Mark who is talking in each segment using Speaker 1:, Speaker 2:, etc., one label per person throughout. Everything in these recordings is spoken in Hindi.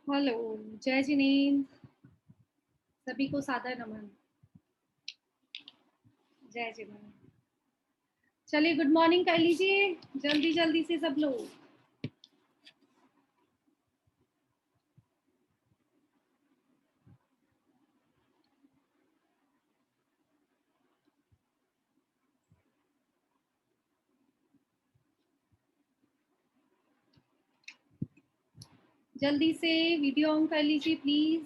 Speaker 1: हेलो, जय जिनेंद्र। सभी को सादर नमन। जय जिनेंद्र। चलिए गुड मॉर्निंग कर लीजिए जल्दी जल्दी से सब लोग। जल्दी से वीडियो ऑन कर लीजिए प्लीज।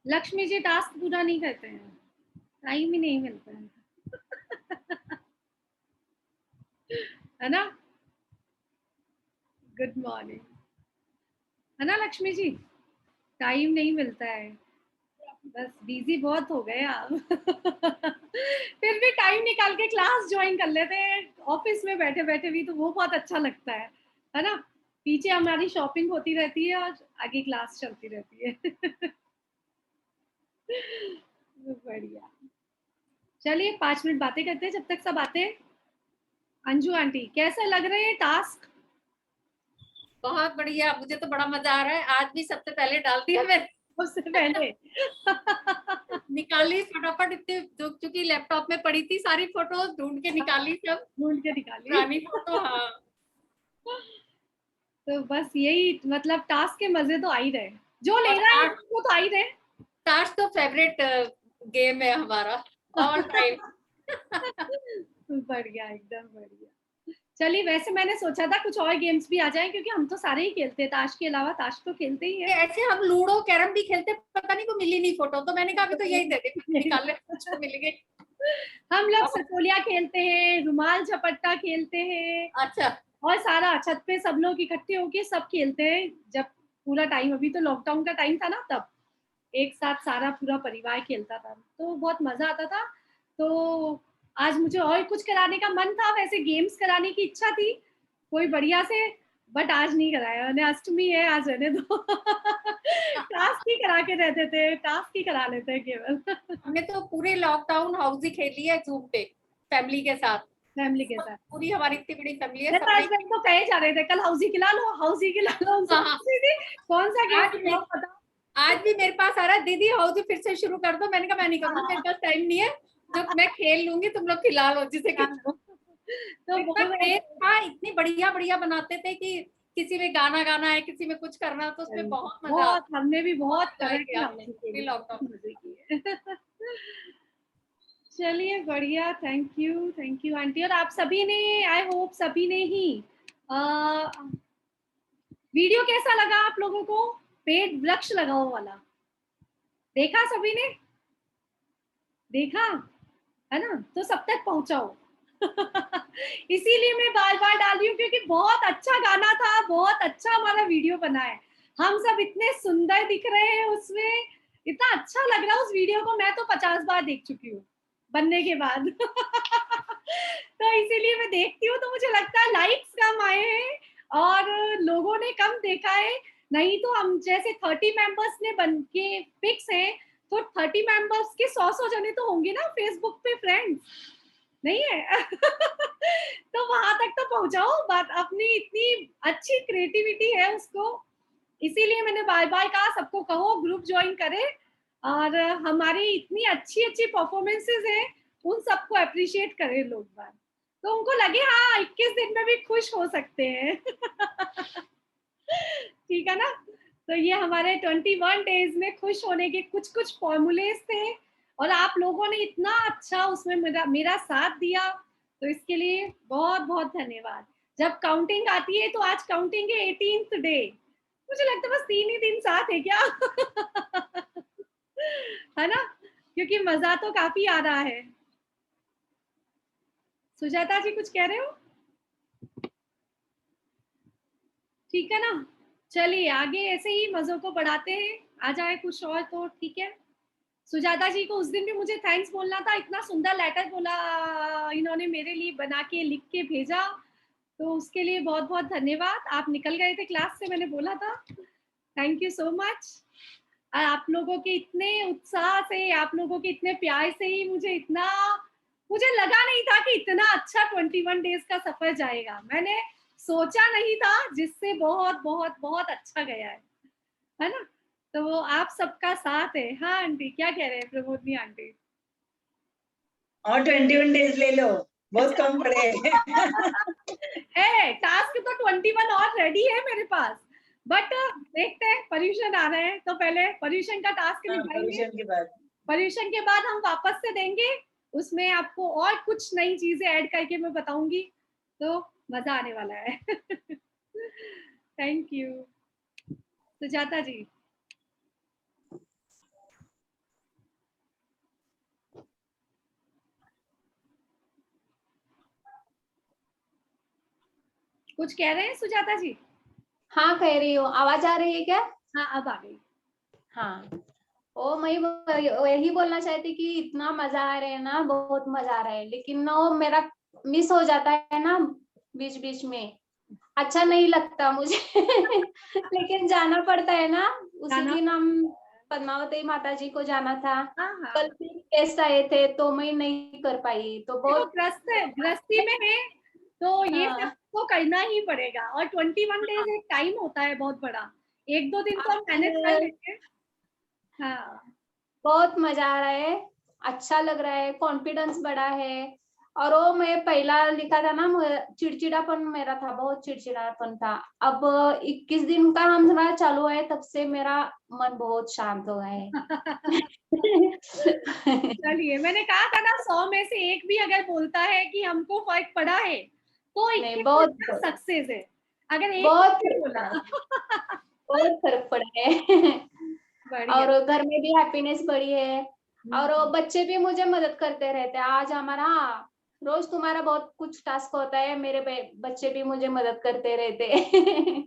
Speaker 1: लक्ष्मी जी टास्क पूरा नहीं करते हैं, टाइम ही नहीं मिलता है है ना। Good morning. है ना लक्ष्मी जी, टाइम नहीं मिलता है, बस बिजी बहुत हो गए आप फिर भी टाइम निकाल के क्लास ज्वाइन कर लेते हैं ऑफिस में बैठे बैठे भी, तो वो बहुत अच्छा लगता है ना। पीछे हमारी शॉपिंग होती रहती है और आगे क्लास चलती रहती है बढ़िया। चलिए 5 मिनट बातें करते हैं जब तक सब आते हैं। अंजू आंटी कैसे लग रहे हैं टास्क?
Speaker 2: बहुत बढ़िया, मुझे तो बड़ा मजा आ रहा है। आज भी सबसे पहले डाल दिया मैंने,
Speaker 1: उससे पहले
Speaker 2: निकाली फटाफट। इतने चूंकि लैपटॉप में पड़ी थी सारी फोटो, ढूंढ के निकाली सब
Speaker 1: ढूंढ के निकाली
Speaker 2: पुरानी फोटो। हाँ,
Speaker 1: तो बस यही मतलब टास्क के मजे तो आ ही रहे, जो ले
Speaker 2: और
Speaker 1: रहा है
Speaker 2: आज
Speaker 1: वो तो आ ही रहे
Speaker 2: ताश तो फेवरेट गेम है हमारा, ऑल टाइम
Speaker 1: बढ़िया, एकदम बढ़िया। चलिए वैसे मैंने सोचा था कुछ और गेम्स भी आ जाएं, क्योंकि हम तो सारे ही खेलते हैं, ताश के अलावा ताश तो खेलते ही हैं।
Speaker 2: ऐसे हम लूडो कैरम भी खेलते, पता नहीं वो मिली नहीं फोटो, तो मैंने कहा अभी तो यही दे दे, निकाल ले जो मिल गई।
Speaker 1: हम लोग
Speaker 2: अब
Speaker 1: सतोलिया खेलते हैं, रुमाल झपट्टा खेलते हैं,
Speaker 2: अच्छा,
Speaker 1: और सारा छत पे सब लोग इकट्ठे होके सब खेलते हैं। जब पूरा टाइम, अभी तो लॉकडाउन का टाइम था ना, तब एक साथ सारा पूरा परिवार खेलता था, तो बहुत मजा आता था। तो आज मुझे और कुछ कराने का मन था, वैसे गेम्स कराने की इच्छा थी कोई बढ़िया से, बट आज नहीं कराया मैंने, अष्टमी है आज, रहने दो टास्क ही करा के रहते थे, टास्क ही करा लेते हैं केवल
Speaker 2: हमने तो पूरे लॉकडाउन हाउस ही खेली है जूम पे, फैमिली के साथ।
Speaker 1: फैमिली के साथ।
Speaker 2: पूरी हमारी इतनी बड़ी फैमिली है,
Speaker 1: मेरे
Speaker 2: सबने।
Speaker 1: हस्बैंड तो कहे जा रहे थे कल हाउसी खिला लो, हाउसी खिला लो, उनसे
Speaker 2: हाँ,
Speaker 1: पूछ रही थी कौन सा गेम
Speaker 2: आज
Speaker 1: खिलाओ पता।
Speaker 2: आज भी मेरे पास आ रहा है, दीदी हाउस फिर से शुरू कर दो। मैंने कहा मैं नहीं करूंगी, मेरे पास टाइम नहीं है, जो मैं खेल लूंगी तुम लोग खिला लो जिसे खिलाओ।
Speaker 1: तो
Speaker 2: इतना
Speaker 1: बोल रहे
Speaker 2: क्रेज
Speaker 1: थे
Speaker 2: था, इतनी बढ़िया बढ़िया बनाते थे कि किसी में गाना गाना है, किसी में कुछ करना है, तो उसमें बहुत मजा
Speaker 1: बहुत,
Speaker 2: आता।
Speaker 1: हमने भी
Speaker 2: बहुत
Speaker 1: बहुत
Speaker 2: एंजॉय
Speaker 1: तरह की
Speaker 2: किया हमने
Speaker 1: हाउसी
Speaker 2: पूरी
Speaker 1: खेली,
Speaker 2: लॉकडाउन।
Speaker 1: बहुत मजे किए चलिए बढ़िया, थैंक यू आंटी। और आप सभी ने, आई होप सभी ने ही वीडियो कैसा लगा आप लोगों को, पेड़ वृक्ष लगाओ वाला, देखा सभी ने? देखा है ना, तो सब तक पहुंचाओ इसीलिए मैं बार बार डाल रही हूँ, क्योंकि बहुत अच्छा गाना था, बहुत अच्छा हमारा वीडियो बना है, हम सब इतने सुंदर दिख रहे हैं उसमें, इतना अच्छा लग रहा है उस वीडियो को, मैं तो 50 बार देख चुकी हूँ बनने के बाद तो इसीलिए मैं देखती हूँ, तो मुझे लगता है लाइक्स कम आए हैं और लोगों ने कम देखा है। नहीं तो हम जैसे 30 मेंबर्स ने बन के फिक्स है, तो 30 मेंबर्स के 100 जने तो होंगे ना फेसबुक पे फ्रेंड्स, नहीं है तो वहां तक तो पहुंचाओ बात, अपनी इतनी अच्छी क्रिएटिविटी है उसको, इसीलिए मैंने बार बार कहा सबको कहो ग्रुप ज्वाइन करे, और हमारी इतनी अच्छी अच्छी परफॉर्मेंसेस है, उन सबको अप्रिशिएट करें लोग बार, तो उनको लगे हाँ 21 दिन में भी खुश हो सकते हैं ठीक है ना। तो ये हमारे 21 डेज में खुश होने के कुछ कुछ फॉर्मूलेस थे, और आप लोगों ने इतना अच्छा उसमें मेरा मेरा साथ दिया, तो इसके लिए बहुत बहुत धन्यवाद। जब काउंटिंग आती है तो आज काउंटिंग है 18th डे, मुझे लगता है बस 3 ही दिन साथ है क्या है ना, क्योंकि मजा तो काफी आ रहा है। सुजाता जी कुछ कह रहे हो? ठीक है ना, चलिए आगे ऐसे ही मजों को बढ़ाते हैं, आ जाए कुछ और तो ठीक है। सुजाता जी को उस दिन भी मुझे थैंक्स बोलना था, इतना सुंदर लेटर बोला इन्होंने मेरे लिए बना के लिख के भेजा, तो उसके लिए बहुत बहुत धन्यवाद। आप निकल गए थे क्लास से, मैंने बोला था, थैंक यू सो मच। आप लोगों के इतने उत्साह से, आप लोगों के इतने प्यार से ही मुझे इतना मुझे लगा नहीं था कि इतना अच्छा 21 डेज का सफर जाएगा, मैंने सोचा नहीं था, जिससे बहुत बहुत बहुत अच्छा गया है ना। तो वो आप सबका साथ है। हाँ आंटी, क्या कह रहे हैं प्रमोदनी आंटी?
Speaker 3: और 21 डेज ले लो, बहुत कम पड़े।
Speaker 1: है टास्क तो 21 और रेडी है मेरे पास, बट देखते हैं, पर्यूषण आ रहे हैं तो पहले पर्यूषण का टास्क निभाएंगे, पर्यूषण के बाद हम वापस से देंगे, उसमें आपको और कुछ नई चीजें ऐड करके मैं बताऊंगी, तो मजा आने वाला है। थैंक यू सुजाता जी। कुछ कह रहे हैं सुजाता जी?
Speaker 2: हाँ कह रही हूँ, आवाज आ रही है क्या?
Speaker 1: हाँ अब आ गई।
Speaker 2: हाँ, ओ मैं यही बोलना चाहती कि इतना मजा आ रहा है ना, बहुत मजा आ रहा है, लेकिन वो मेरा मिस हो जाता है ना बीच बीच में, अच्छा नहीं लगता मुझे। लेकिन जाना पड़ता है ना, उसी दिन हम पद्मावती माता जी को जाना था। कल भी गेस्ट आए थे तो मैं नहीं कर पाई, तो बहुत
Speaker 1: गृहस्थी में है तो ये सब तो करना ही पड़ेगा, और 21 डेज एक टाइम होता है बहुत बड़ा, एक दो दिन तो हम मैनेज कर लेंगे। हाँ
Speaker 2: बहुत मजा आ रहा है, अच्छा लग रहा है, कॉन्फिडेंस बढ़ा है। और वो मैं पहला लिखा था ना, चिड़चिड़ापन मेरा था, बहुत चिड़चिड़ापन था। अब 21 दिन का हम हमारा चालू है, तब से मेरा मन बहुत शांत हो गया है।
Speaker 1: चलिए, मैंने कहा था ना 100 में से एक भी अगर बोलता है कि हमको फर्क पड़ा है तो
Speaker 2: नहीं, बहुत
Speaker 1: सक्सेस है। अगर एक
Speaker 2: बहुत
Speaker 1: भी बोला
Speaker 2: बहुत फर्क पड़ा है।
Speaker 1: बढ़िया।
Speaker 2: और घर में भी हैप्पीनेस बढ़ी है, और बच्चे भी मुझे मदद करते रहते हैं। आज हमारा रोज तुम्हारा बहुत कुछ टास्क होता है, मेरे बच्चे भी मुझे मदद करते रहते हैं।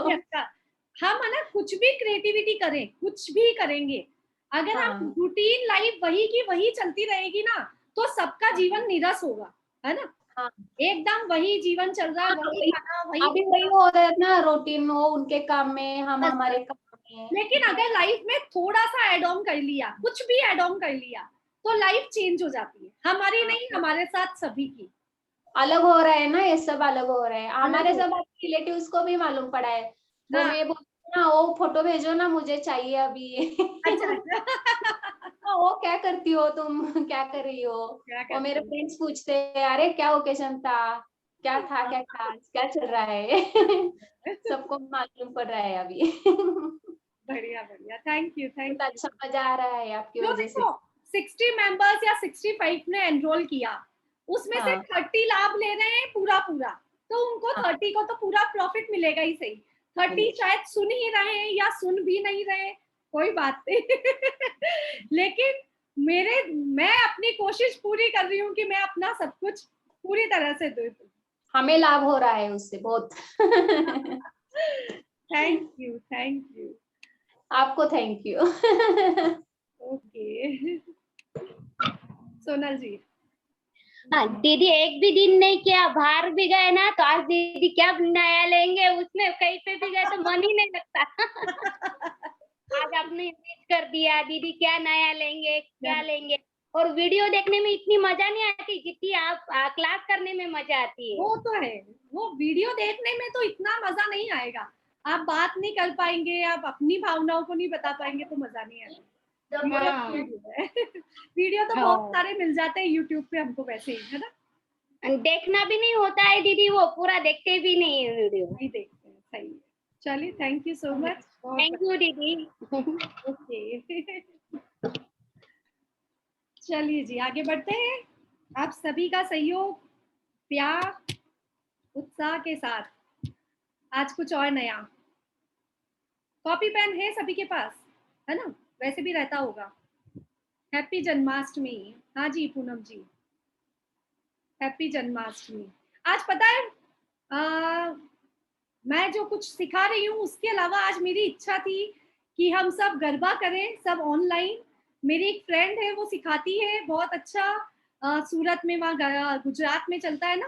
Speaker 1: अच्छा, हम है ना कुछ भी क्रिएटिविटी करें, कुछ भी करेंगे, अगर हम रूटीन लाइफ वही की वही चलती रहेगी ना, तो सबका जीवन निरस होगा, है ना। एकदम वही जीवन चल रहा है, वही खाना वही,
Speaker 2: अभी वही हो रहा है ना, रूटीन हो, उनके काम में, हम हमारे काम में।
Speaker 1: लेकिन अगर लाइफ में थोड़ा सा एड ऑन कर लिया, कुछ भी एड ऑन कर लिया, तो लाइफ चेंज हो जाती है, हमारी नहीं, हमारे साथ सभी की।
Speaker 2: अलग हो रहा है ना, ये सब अलग हो रहा है। हमारे सब रिलेटिव्स को भी मालूम पड़ा है, वो मैं बोलती ना, वो फोटो भेजो ना, मुझे चाहिए अभी।
Speaker 1: अच्छा
Speaker 2: वो क्या करती हो तुम, क्या कर रही हो? और मेरे फ्रेंड्स पूछते हैं, अरे क्या ओकेजन था, क्या था, क्या खास, क्या चल रहा है? सबको मालूम पड़ रहा है अभी।
Speaker 1: बढ़िया बढ़िया, थैंक यू थैंक यू।
Speaker 2: अच्छा मजा आ रहा है आपकी वजह से।
Speaker 1: 60 मेंबर्स या 65 ने एनरोल किया, उसमें से 30 लाभ ले रहे हैं पूरा पूरा, तो उनको 30 को तो पूरा प्रॉफिट मिलेगा ही सही। 30 शायद सुन ही रहे हैं या सुन भी नहीं रहे, कोई बात नहीं। लेकिन मैं अपनी कोशिश पूरी कर रही हूँ कि मैं अपना सब कुछ पूरी तरह से दूं।
Speaker 2: हमें लाभ हो रहा है उससे बहुत।
Speaker 1: Thank you thank you.
Speaker 2: आपको थैंक यू।
Speaker 1: ओके सोनल जी।
Speaker 4: हाँ दीदी, एक भी दिन नहीं किया, बाहर भी गए ना तो आज दीदी क्या नया लेंगे, उसमें कहीं पे भी गए तो मन ही नहीं लगता। आज आपने मिस कर दिया, दीदी क्या नया लेंगे क्या लेंगे। और वीडियो देखने में इतनी मजा नहीं आती जितनी आप क्लास करने में मजा आती है।
Speaker 1: वो तो है, वो वीडियो देखने में तो इतना मजा नहीं आएगा, आप बात नहीं कर पाएंगे, आप अपनी भावनाओं को नहीं बता पाएंगे, तो मजा नहीं आएगा। वीडियो तो बहुत सारे मिल जाते हैं यूट्यूब पे हमको वैसे ही, है ना।
Speaker 4: देखना भी नहीं होता है दीदी, वो पूरा देखते भी नहीं है वीडियो,
Speaker 1: नहीं देखते हैं, सही है। चलिए thank you so much.
Speaker 4: Thank you दीदी।
Speaker 1: ओके चलिए जी, आगे बढ़ते हैं। आप सभी का सहयोग, प्यार, उत्साह के साथ आज कुछ और नया। कॉपी पेन है सभी के पास, है ना, वैसे भी रहता होगा। हैप्पी जन्माष्टमी। हाँ जी पूनम जी, हैप्पी जन्माष्टमी। आज पता है मैं जो कुछ सिखा रही हूँ उसके अलावा आज मेरी इच्छा थी कि हम सब गरबा करें, सब ऑनलाइन। मेरी एक फ्रेंड है, वो सिखाती है बहुत अच्छा, सूरत में, वहाँ गुजरात में चलता है ना,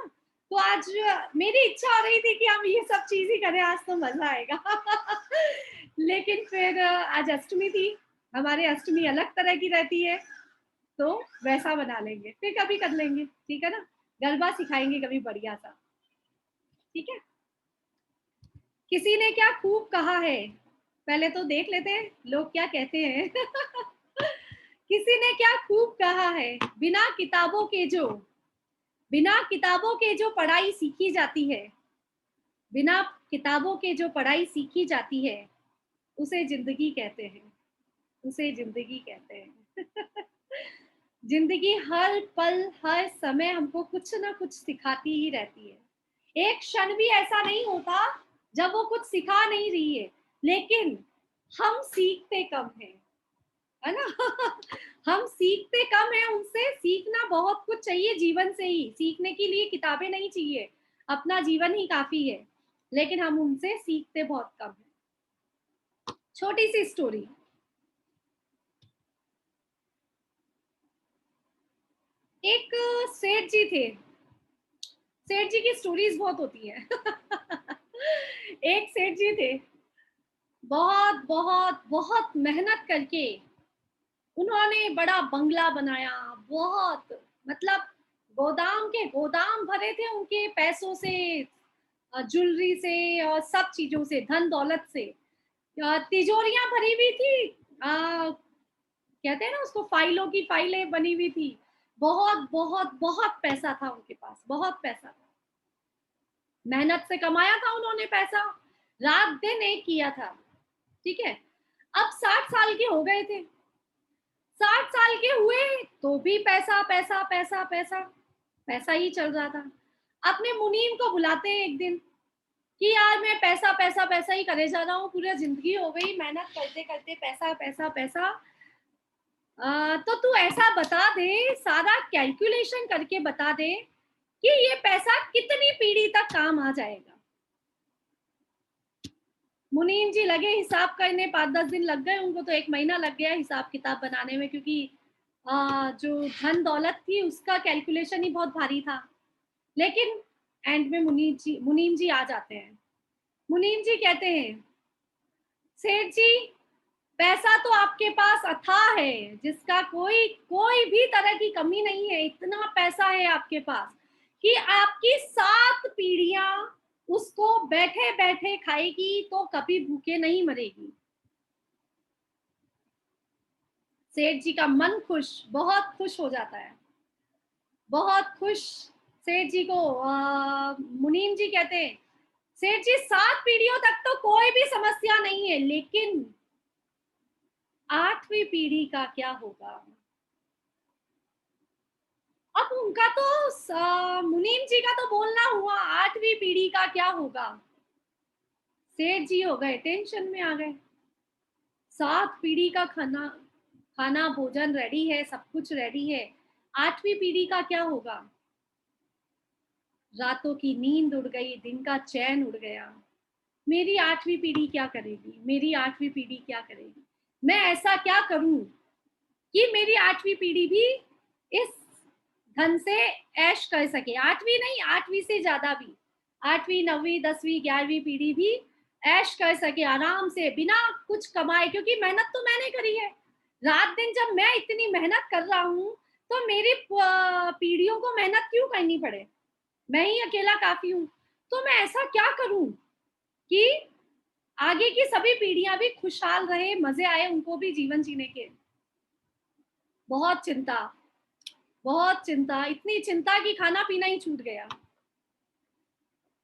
Speaker 1: तो आज मेरी इच्छा हो रही थी कि हम ये सब चीज ही करें, आज तो मजा आएगा। लेकिन फिर आज अष्टमी थी, हमारे अष्टमी अलग तरह की रहती है, तो वैसा बना लेंगे, फिर कभी कर लेंगे, ठीक है ना। गरबा सिखाएंगे कभी बढ़िया सा, ठीक है। किसी ने क्या खूब कहा है, पहले तो देख लेते हैं लोग क्या कहते हैं। किसी ने क्या खूब कहा है, बिना किताबों के जो पढ़ाई सीखी जाती है, बिना किताबों के जो पढ़ाई सीखी जाती है, उसे जिंदगी कहते हैं, उसे जिंदगी कहते हैं। जिंदगी हर पल हर समय हमको कुछ ना कुछ सिखाती ही रहती है। एक क्षण भी ऐसा नहीं होता जब वो कुछ सिखा नहीं रही है, लेकिन हम सीखते कम है ना। हम सीखते कम है उनसे। सीखना बहुत कुछ चाहिए जीवन से ही, सीखने के लिए किताबें नहीं चाहिए, अपना जीवन ही काफी है, लेकिन हम उनसे सीखते बहुत कम है। छोटी सी स्टोरी, एक सेठ जी थे। सेठ जी की स्टोरीज बहुत होती है। एक सेठ जी थे, बहुत बहुत बहुत मेहनत करके उन्होंने बड़ा बंगला बनाया, बहुत मतलब गोदाम के गोदाम भरे थे उनके पैसों से, ज्वेलरी से और सब चीजों से, धन दौलत से। तिजोरियां भरी हुई थी, कहते हैं ना उसको, फाइलों की फाइलें बनी हुई थी। बहुत बहुत बहुत पैसा था उनके पास, बहुत पैसा था। मेहनत से कमाया था उन्होंने पैसा, रात दिन एक किया था, ठीक है। अब 60 साल के हो गए थे, 60 साल के हुए तो भी पैसा पैसा पैसा पैसा पैसा ही चल रहा था। अपने मुनीम को बुलाते हैं एक दिन कि यार मैं पैसा पैसा पैसा ही करे जा रहा हूँ, पूरी जिंदगी हो गई मेहनत करते करते, पैसा पैसा पैसा। तो तू ऐसा बता दे, सारा कैलकुलेशन करके बता दे कि ये पैसा कितनी पीढ़ी तक काम आ जाएगा। मुनीम जी लगे हिसाब करने, 5-10 दिन लग गए उनको, तो 1 महीना लग गया हिसाब किताब बनाने में, क्योंकि जो धन दौलत थी उसका कैलकुलेशन ही बहुत भारी था। लेकिन एंड में मुनीम जी आ जाते हैं। मुनीम जी कहते हैं, सेठ जी पैसा तो आपके पास अथाह है, जिसका कोई कोई भी तरह की कमी नहीं है। इतना पैसा है आपके पास कि आपकी 7 पीढ़ियां उसको बैठे बैठे खाएगी तो कभी भूखे नहीं मरेगी। सेठ जी का मन खुश, बहुत खुश हो जाता है, बहुत खुश। सेठ जी को मुनीम जी कहते हैं, सेठ जी 7 पीढ़ियों तक तो कोई भी समस्या नहीं है, लेकिन 8वीं पीढ़ी का क्या होगा। अब उनका तो मुनीम जी का तो बोलना हुआ, 8वीं पीढ़ी का क्या होगा। सेठ जी हो गए टेंशन में आ गए। 7 पीढ़ी का खाना खाना भोजन रेडी है, सब कुछ रेडी है, 8वीं पीढ़ी का क्या होगा। रातों की नींद उड़ गई, दिन का चैन उड़ गया। मेरी 8वीं पीढ़ी क्या करेगी, मेरी 8वीं पीढ़ी क्या करेगी। मैं ऐसा क्या करूं कि मेरी 8वीं पीढ़ी भी इस धन से ऐश कर सके। 8वीं नहीं, 8वीं से ज्यादा भी, 8वीं 9वीं 10वीं 11वीं पीढ़ी भी ऐश कर सके आराम से, बिना कुछ कमाए। क्योंकि मेहनत तो मैंने करी है, रात दिन जब मैं इतनी मेहनत कर रहा हूँ, तो मेरी पीढ़ियों को मेहनत क्यों करनी पड़े, मैं ही अकेला काफी हूँ। तो मैं ऐसा क्या करूं कि आगे की सभी पीढ़ियां भी खुशहाल रहे, मजे आए उनको भी जीवन जीने के। बहुत चिंता, बहुत चिंता, इतनी चिंता कि खाना पीना ही छूट गया।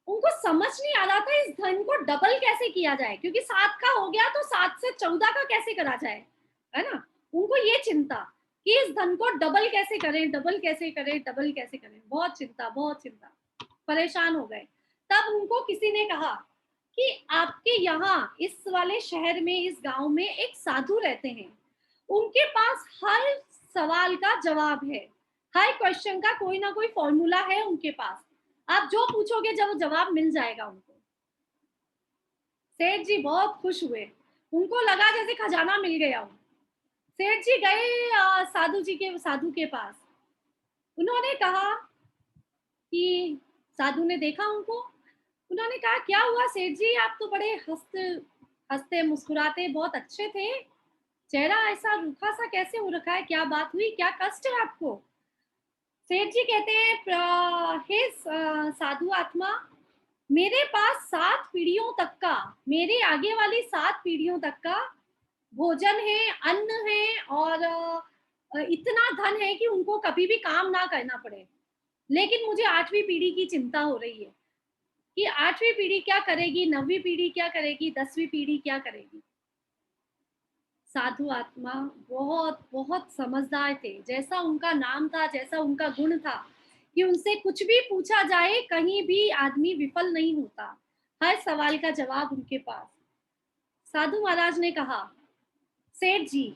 Speaker 1: उनको समझ नहीं आ रहा था इस धन को डबल कैसे किया जाए, क्योंकि 7 का हो गया तो 7 से 14 का कैसे करा जाए, है ना। उनको ये चिंता कि इस धन को डबल कैसे करें, डबल कैसे करें, डबल कैसे करें। बहुत चिंता, बहुत चिंता, परेशान हो गए। तब उनको किसी ने कहा कि आपके यहाँ इस वाले शहर में, इस गांव में एक साधु रहते हैं, उनके पास हर सवाल का जवाब है, हर क्वेश्चन का कोई ना कोई फॉर्मूला है उनके पास, आप जो पूछोगे जब जवाब मिल जाएगा उनको। सेठ जी बहुत खुश हुए, उनको लगा जैसे खजाना मिल गया हो। सेठ जी गए साधु के पास। उन्होंने कहा कि साधु ने देखा उनको, उन्होंने कहा क्या हुआ सेठ जी, आप तो बड़े हंसते मुस्कुराते बहुत अच्छे थे चेहरा ऐसा रूखा सा कैसे हो रखा है, क्या बात हुई, क्या कष्ट है आपको? सेठ जी कहते हैं, हे साधु आत्मा, मेरे पास 7 पीढ़ियों तक का, मेरे आगे वाली 7 पीढ़ियों तक का भोजन है, अन्न है, और इतना धन है कि उनको कभी भी काम ना करना पड़े। लेकिन मुझे 8वीं पीढ़ी की चिंता हो रही है कि 8वीं पीढ़ी क्या करेगी, 9वीं पीढ़ी क्या करेगी, 10वीं पीढ़ी क्या करेगी। साधु आत्मा बहुत बहुत समझदार थे, जैसा उनका नाम था, जैसा उनका गुण था, कि उनसे कुछ भी पूछा जाए कहीं भी आदमी विफल नहीं होता, हर सवाल का जवाब उनके पास। साधु महाराज ने कहा, सेठ जी,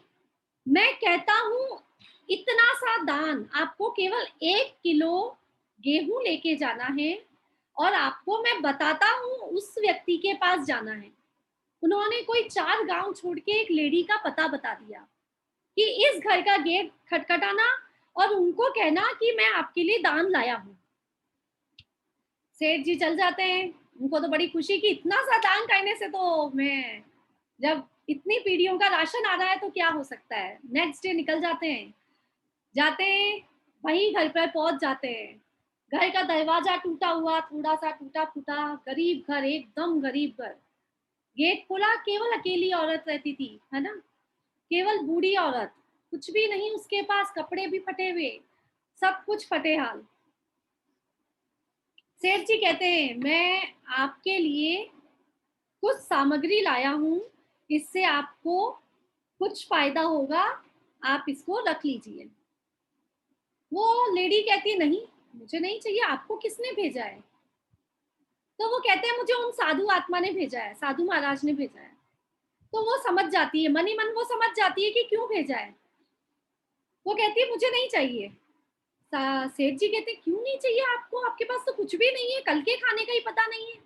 Speaker 1: मैं कहता हूँ इतना सा दान, आपको केवल 1 किलो गेहूं लेके जाना है, और आपको मैं बताता हूँ उस व्यक्ति के पास जाना है। उन्होंने कोई 4 गांव छोड़ के एक लेडी का पता बता दिया कि इस घर का गेट खटखटाना और उनको कहना कि मैं आपके लिए दान लाया हूँ। सेठ जी चल जाते हैं। उनको तो बड़ी खुशी कि इतना सा दान करने से तो मैं, जब इतनी पीढ़ियों का राशन आ रहा है तो क्या हो सकता है। नेक्स्ट डे निकल जाते हैं, वही घर पर पहुंच जाते हैं। घर का दरवाजा टूटा हुआ, थोड़ा सा टूटा फूटा, गरीब घर, एकदम गरीब घर। गेट खोला, केवल अकेली औरत रहती थी, है ना, केवल बूढ़ी औरत, कुछ भी नहीं उसके पास, कपड़े भी फटे हुए, सब कुछ फटे हाल। सेठ जी कहते हैं, मैं आपके लिए कुछ सामग्री लाया हूँ, इससे आपको कुछ फायदा होगा, आप इसको रख लीजिए। वो लेडी कहती है, नहीं मुझे नहीं चाहिए, आपको किसने भेजा है? तो वो कहते हैं, मुझे उन साधु आत्मा ने भेजा है, साधु महाराज ने भेजा है। तो वो समझ जाती है, मन ही मन वो समझ जाती है कि क्यों भेजा है। वो कहती है, मुझे नहीं चाहिए। सेठ जी कहते हैं, क्यों नहीं चाहिए आपको, आपके पास तो कुछ भी नहीं है, कल के खाने का ही पता नहीं है।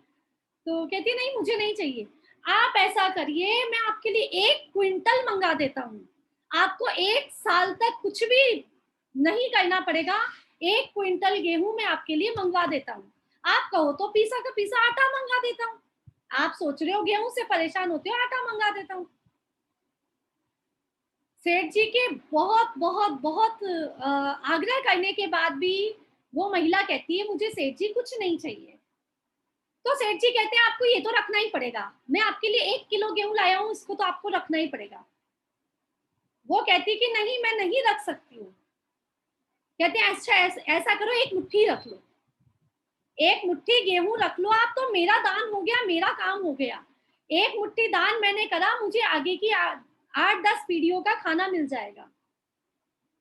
Speaker 1: तो कहती है, नहीं मुझे नहीं चाहिए। आप ऐसा करिए, मैं आपके लिए 1 क्विंटल मंगा देता हूँ, आपको 1 साल तक कुछ भी नहीं करना पड़ेगा। 1 क्विंटल गेहूं मैं आपके लिए मंगवा देता हूँ, आप कहो तो पीसा का पीसा आटा मंगा देता हूँ। आप सोच रहे हो गेहूं से परेशान होते हो, आटा मंगा देता हूँ। सेठ जी के बहुत बहुत बहुत आग्रह करने के बाद भी वो महिला कहती है, मुझे सेठ जी कुछ नहीं चाहिए। तो सेठ जी कहते हैं, आपको ये तो रखना ही पड़ेगा, मैं आपके लिए 1 किलो गेहूं लाया हूँ, इसको तो आपको रखना ही पड़ेगा। वो कहती कि नहीं, मैं नहीं रख सकती हूँ। कहते हैं, अच्छा ऐसा करो, 1 मुट्ठी रख लो, 1 मुट्ठी गेहूं रख लो आप, तो मेरा दान हो गया, मेरा काम हो गया। 1 मुट्ठी दान मैंने करा, मुझे आगे की 8-10 पीढ़ियों का खाना मिल जाएगा।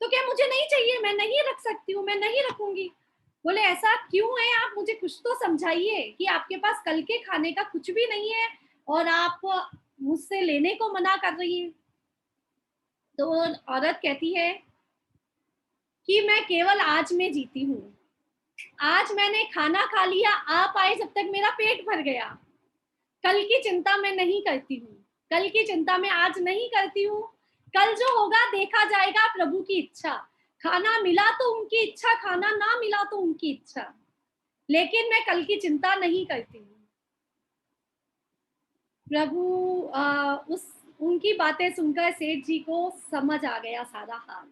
Speaker 1: तो क्या मुझे नहीं चाहिए, मैं नहीं रख सकती हूँ, मैं नहीं रखूंगी। बोले, ऐसा क्यों है, आप मुझे कुछ तो समझाइए कि आपके पास कल के खाने का कुछ भी नहीं है और आप मुझसे लेने को मना कर रही है। तो औरत कहती है कि मैं केवल आज में जीती हूँ, आज मैंने खाना खा लिया, आप आए जब तक मेरा पेट भर गया, कल की चिंता मैं नहीं करती हूँ, कल की चिंता मैं आज नहीं करती हूँ। कल जो होगा देखा जाएगा, प्रभु की इच्छा, खाना मिला तो उनकी इच्छा, खाना ना मिला तो उनकी इच्छा, लेकिन मैं कल की चिंता नहीं करती हूँ। प्रभु उस उनकी बातें सुनकर सेठ जी को समझ आ गया सारा हाल,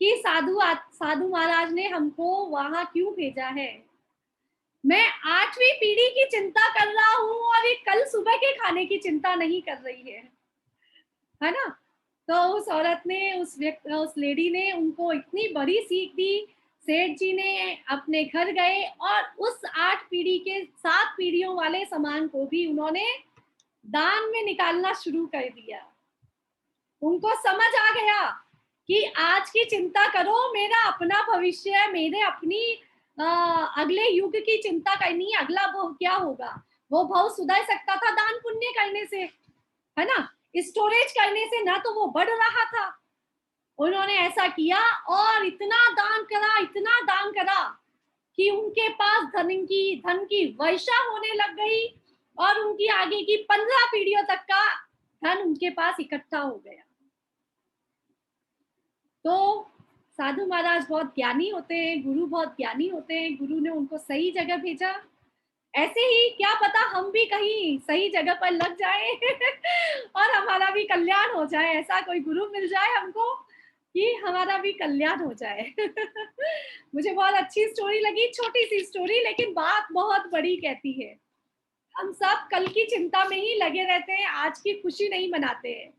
Speaker 1: कि साधु महाराज ने हमको वहां क्यों भेजा है। मैं 8वीं पीढ़ी की चिंता कर रहा हूँ और ये कल सुबह के खाने की चिंता नहीं कर रही है ना। तो उस औरत ने, उस लेडी ने उनको इतनी बड़ी सीख दी। सेठ जी ने अपने घर गए और उस 8 पीढ़ी के 7 पीढ़ियों वाले सामान को भी उन्होंने दान में निकालना शुरू कर दिया। उनको समझ आ गया कि आज की चिंता करो, मेरा अपना भविष्य, मेरे अपनी अगले युग की चिंता करनी है, अगला भव क्या होगा। वो भव सुधर सकता था दान पुण्य करने से, है ना, स्टोरेज करने से, ना तो वो बढ़ रहा था। उन्होंने ऐसा किया और इतना दान करा कि उनके पास धन की वर्षा होने लग गई और उनकी आगे की 15 पीढ़ियों तक का धन उनके पास इकट्ठा हो गया। तो साधु महाराज बहुत ज्ञानी होते हैं, गुरु बहुत ज्ञानी होते हैं। गुरु ने उनको सही जगह भेजा, ऐसे ही क्या पता हम भी कहीं सही जगह पर लग जाए और हमारा भी कल्याण हो जाए, ऐसा कोई गुरु मिल जाए हमको कि हमारा भी कल्याण हो जाए। मुझे बहुत अच्छी स्टोरी लगी, छोटी सी स्टोरी लेकिन बात बहुत बड़ी कहती है। हम सब कल की चिंता में ही लगे रहते हैं, आज की खुशी नहीं मनाते हैं,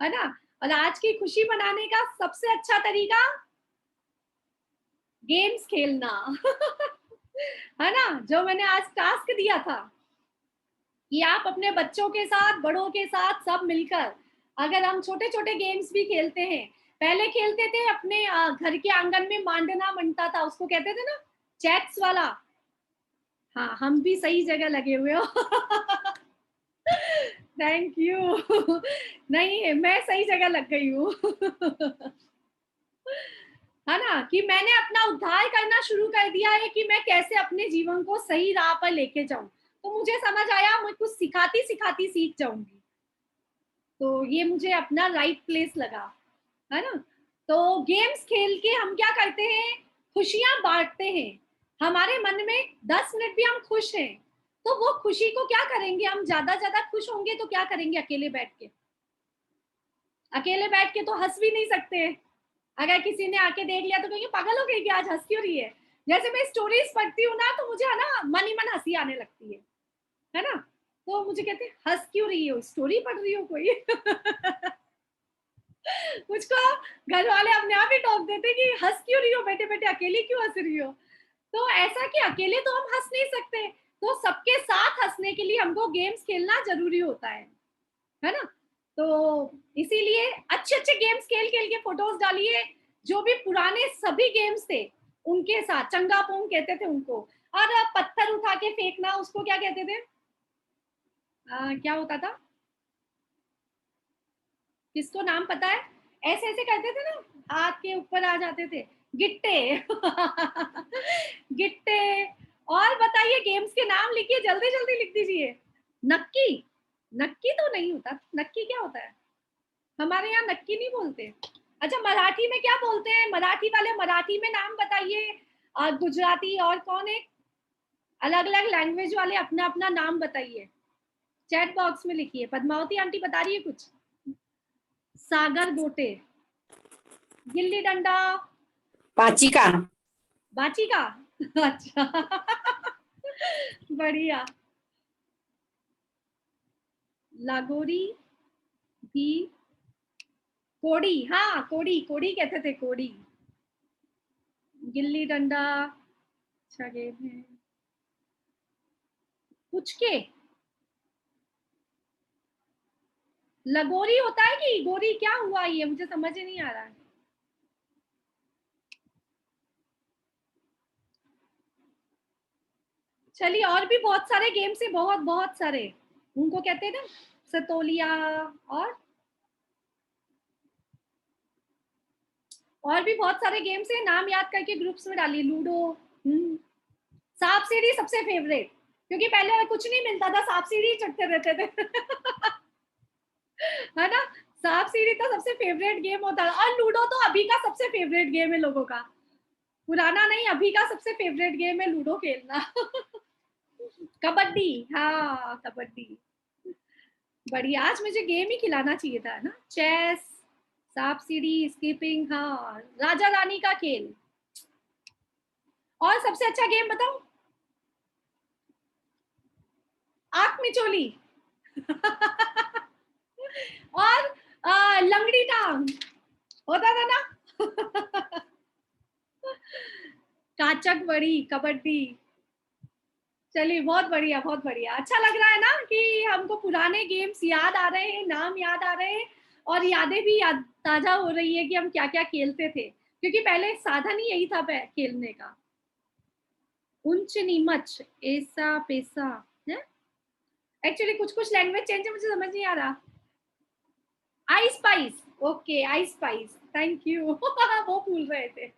Speaker 1: है ना? और आज की खुशी मनाने का सबसे अच्छा तरीका गेम्स खेलना। है ना? जो मैंने आज टास्क दिया था कि आप अपने बच्चों के साथ, बड़ों के साथ सब मिलकर अगर हम छोटे-छोटे गेम्स भी खेलते हैं, पहले खेलते थे अपने घर के आंगन में मांडना बनता था, उसको कहते थे ना चेस वाला। हाँ, हम भी सही जगह लगे हुए हो। Thank you. नहीं, मैं सही जगह लग गई हूँ। है ना? कि मैंने अपना उद्धार करना शुरू कर दिया है कि मैं कैसे अपने जीवन को सही राह पर लेके जाऊँ। तो मुझे समझ आया मैं कुछ सिखाती-सिखाती सीख जाऊँगी। तो ये मुझे अपना राइट प्लेस लगा, है ना? तो गेम्स खेल के हम क्या करते हैं, खुशियाँ बाँटते हैं। हमारे मन में 10 मिनट भी हम खुश हैं, तो वो खुशी को क्या करेंगे, हम ज़्यादा खुश होंगे तो क्या करेंगे अकेले बैठ के? अकेले बैठ के तो हँस भी नहीं सकते। अगर किसी ने आके देख लिया तो कहेंगे पागल हो गई क्या, आज हँस क्यों रही है? जैसे मैं स्टोरीज़ पढ़ती हूँ ना तो मुझे है ना मन ही मन हँसी आने लगती है ना? तो मुझे कहते हैं हँस क्यों रही हो? स्टोरी पढ़ रही हो कोई? मुझको घर वाले अपने आप ही टोक देते कि हँस क्यों रही हो बैठे-बैठे, अकेली क्यों हँस रही हो? तो ऐसा कि अकेले तो हम हँस नहीं सकते, तो सबके साथ हँसने के लिए हमको गेम्स खेलना ज़रूरी होता है ना? तो इसीलिए अच्छे-अच्छे गेम्स खेल-खेल के फ़ोटोज़ डालिए, जो भी पुराने सभी गेम्स थे, उनके साथ चंगा-पोंग कहते थे उनको। और पत्थर उठा के फेंकना उसको क्या कहते थे? क्या होता था? किसको नाम पता है? ऐसे-ऐसे करते थे ना, हाथ के ऊपर आ जाते थे, गिट्टे। गिट्टे। और बताइए गेम्स के नाम लिखिए, जल्दी-जल्दी लिख दीजिए। नक्की, नक्की तो नहीं होता, नक्की क्या होता है? हमारे यहाँ नक्की नहीं बोलते। अच्छा मराठी में क्या बोलते हैं? मराठी वाले मराठी में नाम बताइए। गुजराती और कौन है? अलग-अलग लैंग्वेज वाले अपना-अपना नाम बताइए। चैट बॉक्स में लिखिए। पद्मावती आंटी बता रही है कुछ? सागर गोटे, गिल्ली डंडा,
Speaker 3: पाचिका।
Speaker 1: बाचिका। अच्छा। बढ़िया। लागोरी भी, कोड़ी, हाँ कोड़ी, कोड़ी कहते थे कोड़ी। गिल्ली डंडा अच्छा गेम है। पुचके, लगोरी होता है कि गोरी, क्या हुआ ये मुझे समझ ही नहीं आ रहा है। चलिए और भी बहुत सारे गेम्स है, बहुत बहुत सारे, उनको कहते हैं ना सतोलिया। और भी बहुत सारे गेम्स है, नाम याद करके ग्रुप्स में डालिए। लूडो, सांप सीढ़ी सबसे फेवरेट, क्योंकि पहले कुछ नहीं मिलता था, सांप सीढ़ी चढ़ते रहते थे। है ना? सांप सीढ़ी तो सबसे फेवरेट गेम होता है। और लूडो तो अभी का सबसे फेवरेट गेम है लोगों का, पुराना नहीं, अभी का सबसे फेवरेट गेम है लूडो खेलना। कबड्डी, हाँ कबड्डी बढ़िया। आज मुझे गेम ही खिलाना चाहिए था ना, चेस, सांप सीढ़ी, स्कीपिंग, हाँ राजा रानी का खेल। और सबसे अच्छा गेम बताओ? आंख मिचोली। और लंगड़ी टांग होता था ना। काचक बड़ी, कबड्डी। चलिए बहुत बढ़िया, बहुत बढ़िया। अच्छा लग रहा है ना कि हमको पुराने गेम्स याद आ रहे हैं, नाम याद आ रहे हैं और यादें भी याद ताजा हो रही है कि हम क्या क्या खेलते थे, क्योंकि पहले साधन ही यही था खेलने का। ऊंच नीमच, ऐसा पैसा है। एक्चुअली कुछ कुछ लैंग्वेज चेंज है, मुझे समझ नहीं आ रहा। I spice, okay I spice, thank you. वो भूल रहे थे।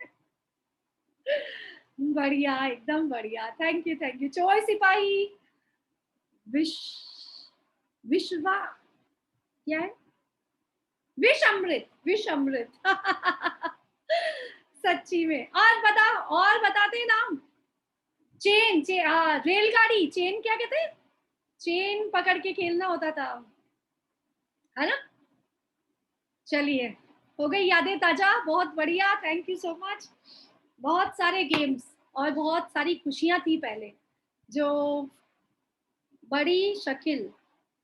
Speaker 1: बढ़िया, एकदम बढ़िया, थैंक यू। चोर सिपाही, विश विश्वा क्या है? विष अमृत, विष अमृत। सच्ची में। और बताते नाम, चेन, रेलगाड़ी, चेन क्या कहते हैं, चेन पकड़ के खेलना होता था, है ना। चलिए, हो गई यादें ताजा, बहुत बढ़िया, थैंक यू सो मच। बहुत सारे गेम्स और बहुत सारी खुशियां थी पहले। जो बड़ी शकिल,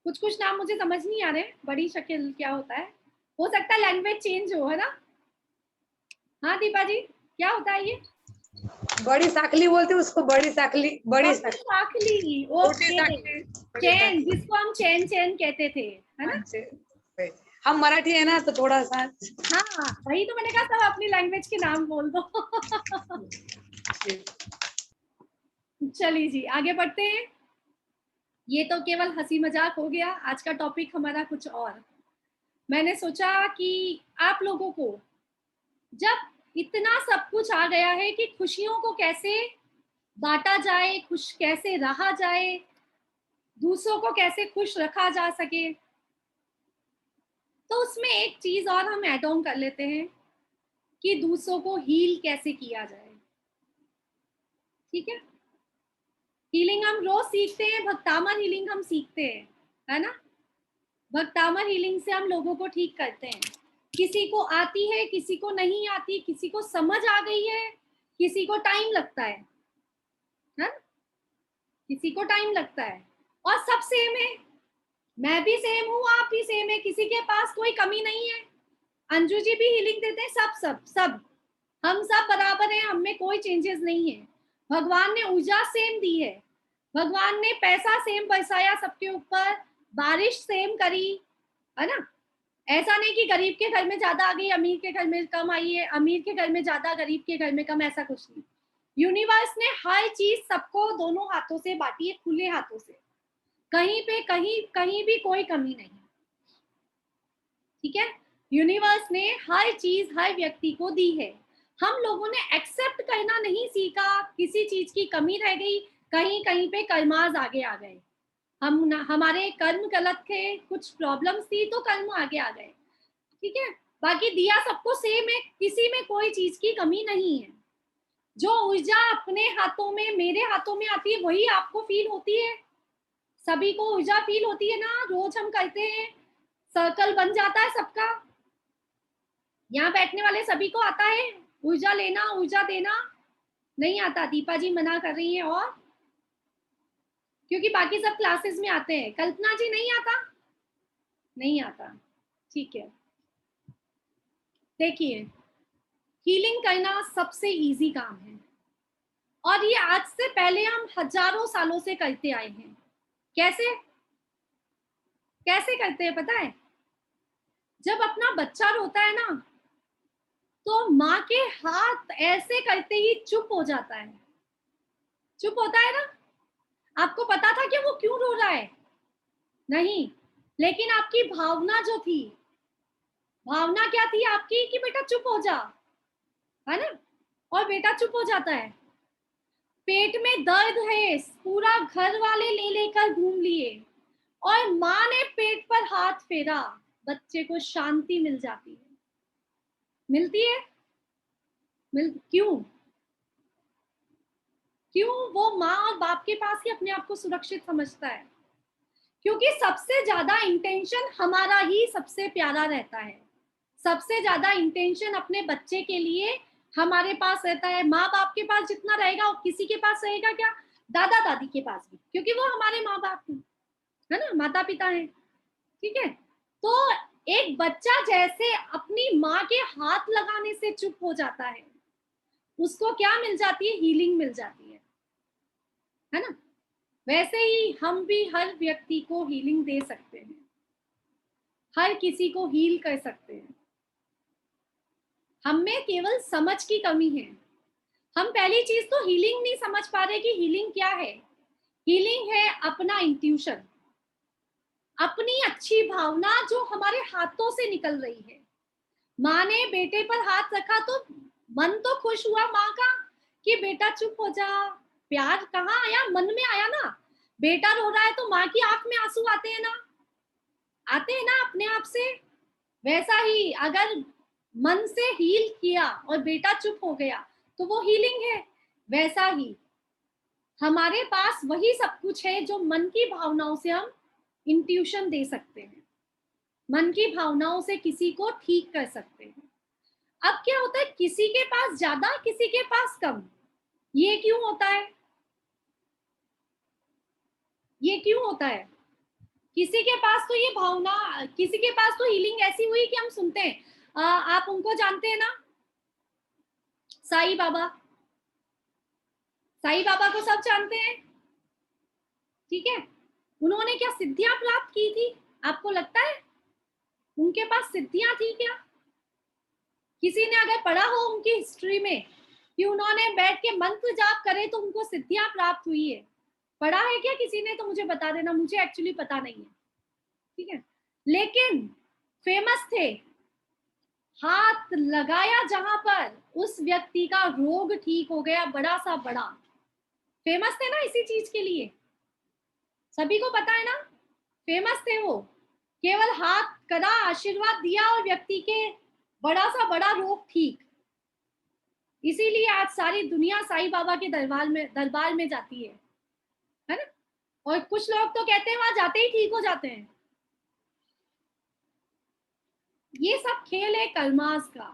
Speaker 1: कुछ कुछ नाम मुझे समझ नहीं आ रहे, बड़ी शकिल क्या होता है, हो सकता है लैंग्वेज चेंज हो, है ना। हाँ दीपा जी, क्या होता है ये?
Speaker 5: बड़ी साखली बोलते हैं उसको, बड़ी साखली, बड़ी
Speaker 1: साखली,
Speaker 5: छोटी
Speaker 1: ओके,
Speaker 5: साखली, बड़ी
Speaker 1: चैन,
Speaker 5: साखली।
Speaker 1: जिसको हम चैन चैन कहते थे, है ना।
Speaker 5: हाँ, हम मराठी है ना तो थोड़ा सा।
Speaker 1: हाँ, वही तो मैंने कहा, सब अपनी लैंग्वेज के नाम बोल दो। चलिए जी, आगे बढ़ते हैं। ये तो केवल हंसी मजाक हो गया, आज का टॉपिक हमारा कुछ और। मैंने सोचा कि आप लोगों को जब इतना सब कुछ आ गया है कि खुशियों को कैसे बांटा जाए, खुश कैसे रहा जाए, दूसरों को कैसे खुश रखा जा सके, तो उसमें एक चीज और हम ऐड ऑन कर लेते हैं कि दूसरों को हील कैसे किया जाए। ठीक है, हीलिंग हम रोज सीखते हैं, भक्तामर हीलिंग हम सीखते हैं, है ना। भक्तामर हीलिंग से हम लोगों को ठीक करते हैं। किसी को आती है, किसी को नहीं आती, किसी को समझ आ गई है, किसी को टाइम लगता है ना? किसी को टाइम लगता है, और सब सेम है, मैं भी सेम हूँ, आप भी सेम है, किसी के पास कोई कमी नहीं है। अंजू जी भी हीलिंग देते हैं, सब सब सब, हम सब बराबर हैं, हम में कोई चेंजेस नहीं है। भगवान ने ऊर्जा सेम दी है, भगवान ने पैसा सेम बरसाया सबके ऊपर, बारिश सेम करी, है ना। ऐसा नहीं कि गरीब के घर में ज्यादा आ गई, अमीर के घर में कम आई है, अमीर के घर में ज्यादा, गरीब के घर में कम, ऐसा कुछ नहीं। यूनिवर्स ने हर चीज सबको दोनों हाथों से बांटी है, खुले हाथों से, कहीं पे कहीं कहीं भी कोई कमी नहीं। ठीक है, यूनिवर्स ने हर चीज हर व्यक्ति को दी है, हम लोगों ने एक्सेप्ट करना नहीं सीखा, किसी चीज की कमी रह गई, कहीं कहीं पे कर्माज आगे आ गए, हमारे कर्म गलत थे, कुछ प्रॉब्लम्स थी तो कर्म आगे आ गए। ठीक है, बाकी दिया सबको सेम है, किसी में कोई चीज की कमी नहीं है। जो ऊर्जा अपने हाथों में, मेरे हाथों में आती है, वही आपको फील होती है, सभी को ऊर्जा फील होती है ना। रोज हम करते हैं, सर्कल बन जाता है सबका, यहाँ बैठने वाले सभी को आता है ऊर्जा लेना, ऊर्जा देना। नहीं आता, दीपा जी मना कर रही हैं, और क्योंकि बाकी सब क्लासेस में आते हैं। कल्पना जी नहीं आता, नहीं आता, ठीक है। देखिए, हीलिंग करना सबसे इजी काम है, और ये आज से पहले हम हजारों सालों से करते आए हैं। कैसे कैसे करते हैं पता है? जब अपना बच्चा रोता है ना, तो माँ के हाथ ऐसे करते ही चुप हो जाता है, चुप होता है ना। आपको पता था कि वो क्यों रो रहा है? नहीं, लेकिन आपकी भावना जो थी, भावना क्या थी आपकी, कि बेटा चुप हो जा, है ना, और बेटा चुप हो जाता है। पेट में दर्द है, पूरा घर वाले ले लेकर घूम लिए, और माँ ने पेट पर हाथ फेरा, बच्चे को शांति मिल जाती है, मिलती है, क्यों? क्यों? वो माँ और बाप के पास ही अपने आप को सुरक्षित समझता है, क्योंकि सबसे ज्यादा इंटेंशन हमारा ही सबसे प्यारा रहता है, सबसे ज्यादा इंटेंशन अपने बच्चे के लिए हमारे पास रहता है। माँ बाप के पास जितना रहेगा, किसी के पास रहेगा क्या? दादा दादी के पास भी, क्योंकि वो हमारे माँ बाप हैं, है ना, माता पिता हैं। ठीक है, तो एक बच्चा जैसे अपनी माँ के हाथ लगाने से चुप हो जाता है, उसको क्या मिल जाती है? हीलिंग मिल जाती है ना। वैसे ही हम भी हर व्यक्ति को हीलिंग दे सकते हैं, हर किसी को हील कर सकते हैं। हम में केवल समझ की कमी है। हम पहली चीज तो हीलिंग नहीं समझ पा रहे कि हीलिंग क्या है। हीलिंग है अपना इंट्यूशन, अपनी अच्छी भावना जो हमारे हाथों से निकल रही है। माँ ने बेटे पर हाथ रखा तो मन तो खुश हुआ माँ का कि बेटा चुप हो जा। प्यार कहाँ आया? मन में आया ना। बेटा रो रहा है तो माँ की आंख में आंसू आते हैं ना, आते हैं ना अपने आप से। वैसा ही अगर मन से हील किया और बेटा चुप हो गया तो वो हीलिंग है। वैसा ही हमारे पास वही सब कुछ है जो मन की भावनाओं से हम इंट्यूशन दे सकते हैं, मन की भावनाओं से किसी को ठीक कर सकते हैं। अब क्या होता है, किसी के पास ज्यादा, किसी के पास कम। ये क्यों होता है? ये क्यों होता है? किसी के पास तो ये भावना, किसी के पास तो हीलिंग ऐसी हुई कि हम सुनते हैं। आप उनको जानते हैं ना, साईं बाबा। साईं बाबा को सब जानते हैं, ठीक है। उन्होंने क्या सिद्धियां प्राप्त की थी? आपको लगता है उनके पास सिद्धियां थी क्या? किसी ने अगर पढ़ा हो उनकी हिस्ट्री में कि उन्होंने बैठ के मंत्र जाप करे तो उनको सिद्धियां प्राप्त हुई है, पढ़ा है क्या किसी ने? तो मुझे बता देना, मुझे एक्चुअली पता नहीं है, ठीक है। लेकिन फेमस थे, हाथ लगाया जहां पर उस व्यक्ति का रोग ठीक हो गया, बड़ा सा बड़ा। फेमस थे ना इसी चीज के लिए, सभी को पता है ना, फेमस थे वो। केवल हाथ करा, आशीर्वाद दिया और व्यक्ति के बड़ा सा बड़ा रोग ठीक। इसीलिए आज सारी दुनिया साईं बाबा के दरबार में जाती है ना। और कुछ लोग तो कहते हैं वहां जाते ही ठीक हो जाते हैं। ये सब खेल है कर्मास का।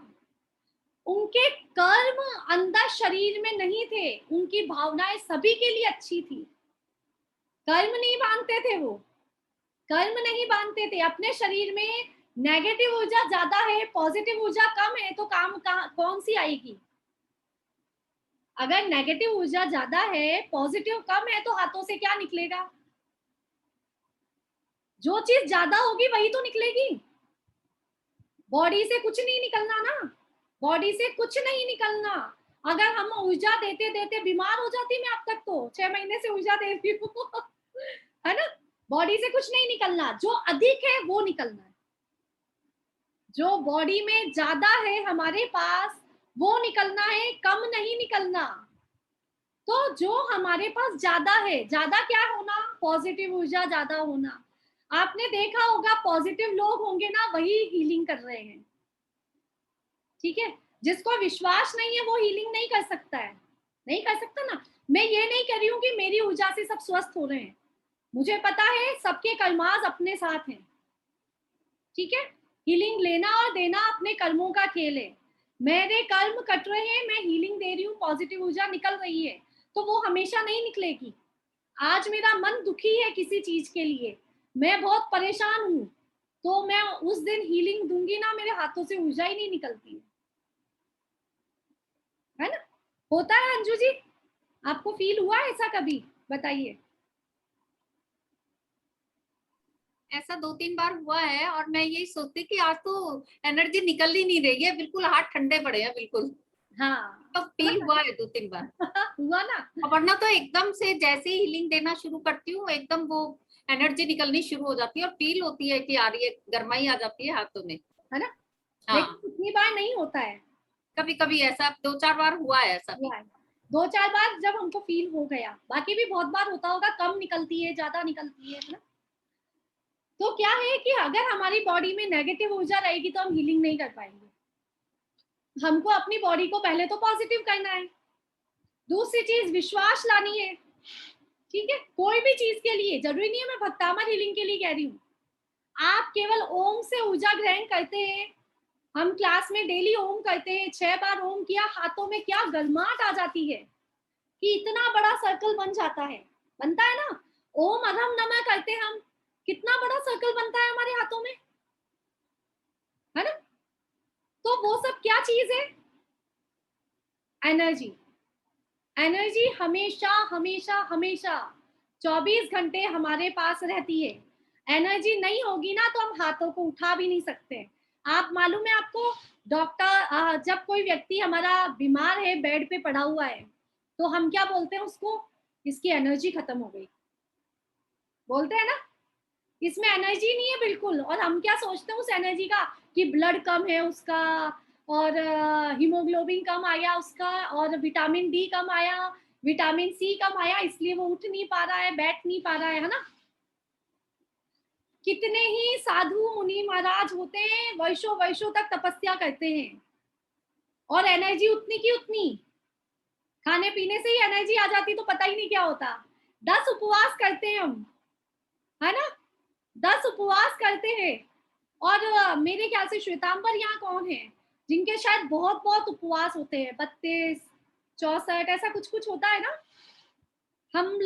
Speaker 1: उनके कर्म अंदर शरीर में नहीं थे, उनकी भावनाएं सभी के लिए अच्छी थी। कर्म नहीं बांधते थे वो, कर्म नहीं बांधते थे। अपने शरीर में नेगेटिव ऊर्जा ज्यादा है, पॉजिटिव ऊर्जा कम है, तो काम कौन सी आएगी? अगर नेगेटिव ऊर्जा ज्यादा है, पॉजिटिव कम है, तो हाथों से क्या निकलेगा? जो चीज ज्यादा होगी वही तो निकलेगी। बॉडी से कुछ नहीं निकलना ना, बॉडी से कुछ नहीं निकलना। अगर हम ऊर्जा देते देते बीमार हो जाती, मैं अब तक तो 6 महीने से ऊर्जा दे रही हूँ है ना। बॉडी से कुछ नहीं निकलना, जो अधिक है वो निकलना है। जो बॉडी में ज्यादा है हमारे पास वो निकलना है, कम नहीं निकलना। तो जो हमारे पास ज्यादा है, ज्यादा क्या होना? पॉजिटिव ऊर्जा ज्यादा होना। आपने देखा होगा पॉजिटिव लोग होंगे ना, वही हीलिंग कर रहे हैं, ठीक है। जिसको विश्वास नहीं है वो हीलिंग नहीं कर सकता है, नहीं कर सकता ना। मैं ये नहीं कह रही हूँ कि मेरी ऊर्जा से सब स्वस्थ हो रहे हैं, मुझे पता है सबके कर्मास अपने साथ हैं, ठीक है। हीलिंग लेना और देना अपने कर्मों का खेल है। मेरे कर्म कट रहे हैं, मैं हीलिंग दे रही हूँ, पॉजिटिव ऊर्जा निकल रही है, तो वो हमेशा नहीं निकलेगी। आज मेरा मन दुखी है किसी चीज के लिए, मैं बहुत परेशान हूँ, तो मैं उस दिन हीलिंग दूंगी ना, मेरे हाथों से ऊर्जा ही नहीं निकलती है ना। होता है अंजू जी, आपको फील हुआ ऐसा कभी? बताइए।
Speaker 6: ऐसा 2-3 बार हुआ है और मैं यही सोचती कि आज तो एनर्जी निकल ही नहीं रही है, बिल्कुल हाथ ठंडे पड़े हैं बिल्कुल।
Speaker 1: हाँ
Speaker 6: तो फील हुआ है 2-3 बार
Speaker 1: हुआ ना।
Speaker 6: वरना तो एकदम से जैसे ही हीलिंग देना शुरू करती हूँ एकदम वो एनर्जी निकलनी शुरू हो जाती है और फील होती है कि आ रही है, गर्माई आ जाती है हाथों में,
Speaker 1: है ना।
Speaker 6: हाँ।
Speaker 1: लेकिन कितनी बार नहीं होता है,
Speaker 6: कभी कभी ऐसा 2-4 बार हुआ है ऐसा भी।
Speaker 1: 2-4 बार जब हमको फील हो गया, बाकी भी बहुत बार होता होगा, कम निकलती है ज्यादा निकलती है ना। तो क्या है कि अगर हमारी बॉडी में नेगेटिव ऊर्जा रहेगी तो हम हीलिंग नहीं कर पाएंगे। हमको अपनी बॉडी को पहले तो पॉजिटिव करना है, दूसरी चीज विश्वास लानी है, ठीक है। कोई भी चीज के लिए, जरूरी नहीं है मैं भक्तामर हीलिंग के लिए कह रही हूँ, आप केवल ओम से ऊर्जा ग्रहण करते हैं। हम क्लास में डेली ओम करते हैं, 6 बार ओम किया, हाथों में क्या गर्माहट आ जाती है कि इतना बड़ा सर्कल बन जाता है, बनता है ना। ओम अधम नमः करते हम, कितना बड़ा सर्कल बनता है हमारे हाथों में, है ना। तो वो सब क्या चीज है? एनर्जी। एनर्जी हमेशा हमेशा हमेशा 24 घंटे हमारे पास रहती है। एनर्जी नहीं होगी ना तो हम हाथों को उठा भी नहीं सकते। आप मालूम है आपको, डॉक्टर जब कोई व्यक्ति हमारा बीमार है, बेड पे पड़ा हुआ है, तो हम क्या बोलते हैं उसको? इसकी एनर्जी खत्म हो गई, बोलते हैं ना। इसमें एनर्जी नहीं है बिल्कुल। और हम क्या सोचते हैं उस एनर्जी का कि ब्लड कम है उसका, और हीमोग्लोबिन कम आया उसका, और विटामिन डी कम आया, विटामिन सी कम आया, इसलिए वो उठ नहीं पा रहा है, बैठ नहीं पा रहा है ना। कितने ही साधु मुनि महाराज होते हैं, वर्षों वर्षों तक तपस्या करते हैं और एनर्जी उतनी की उतनी, खाने पीने से ही एनर्जी आ जाती तो पता ही नहीं क्या होता। 10 उपवास करते हैं हम, है ना, 10 उपवास करते हैं। और मेरे ख्याल से श्वेतांबर यहाँ कौन है जिनके शायद बहुत बहुत उपवास होते हैं, 32, 64 ऐसा कुछ कुछ होता है ना।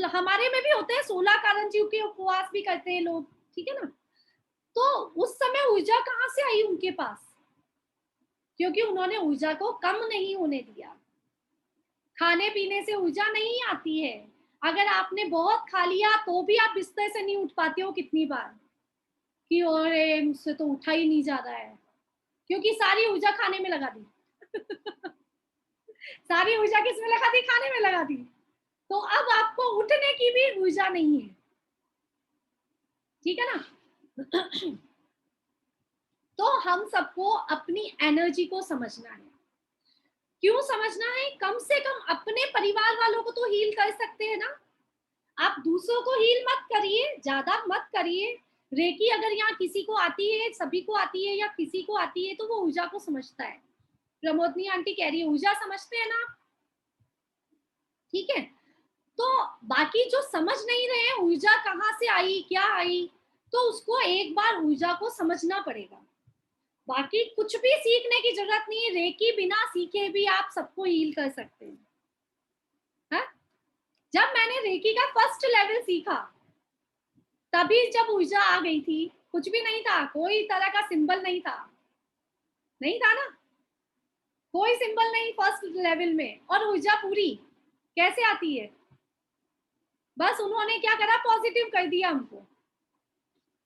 Speaker 1: हमारे में भी होते हैं, 16 कारण जीव के उपवास भी करते हैं लोग, ठीक है ना। तो उस समय ऊर्जा कहाँ से आई उनके पास? क्योंकि उन्होंने ऊर्जा को कम नहीं होने दिया। खाने पीने से ऊर्जा नहीं आती है। अगर आपने बहुत खा लिया तो भी आप बिस्तर से नहीं उठ पाते हो कितनी बार कि अरे मुझसे तो उठा ही नहीं जा रहा है, क्योंकि सारी ऊर्जा खाने में लगा दी। सारी ऊर्जा किसमें लगा दी? खाने में लगा दी। तो अब आपको उठने की भी ऊर्जा नहीं है, ठीक है ना। तो हम सबको अपनी एनर्जी को समझना है। क्यों समझना है? कम से कम अपने परिवार वालों को तो हील कर सकते हैं ना। आप दूसरों को हील मत करिए, ज्यादा मत करिए। रेकी अगर यहाँ किसी को आती है, सभी को आती है या किसी को आती है, तो वो ऊर्जा को समझता है। प्रमोदनी आंटी कह रही है ऊर्जा समझते हैं ना, ठीक है। तो बाकी जो समझ नहीं रहे हैं ऊर्जा कहाँ से आई, क्या आई, तो उसको एक बार ऊर्जा को समझना पड़ेगा। बाकी कुछ भी सीखने की जरूरत नहीं है। रेकी बिना सीखे भी आप सबको हील कर सकते हैं। है? जब मैंने रेकी का फर्स्ट लेवल सीखा तभी जब ऊर्जा आ गई थी, कुछ भी नहीं था, कोई तरह का सिंबल नहीं था, नहीं था ना, कोई सिंबल नहीं फर्स्ट लेवल में, और ऊर्जा पूरी कैसे आती है? बस उन्होंने क्या करा, पॉजिटिव कर दिया, हमको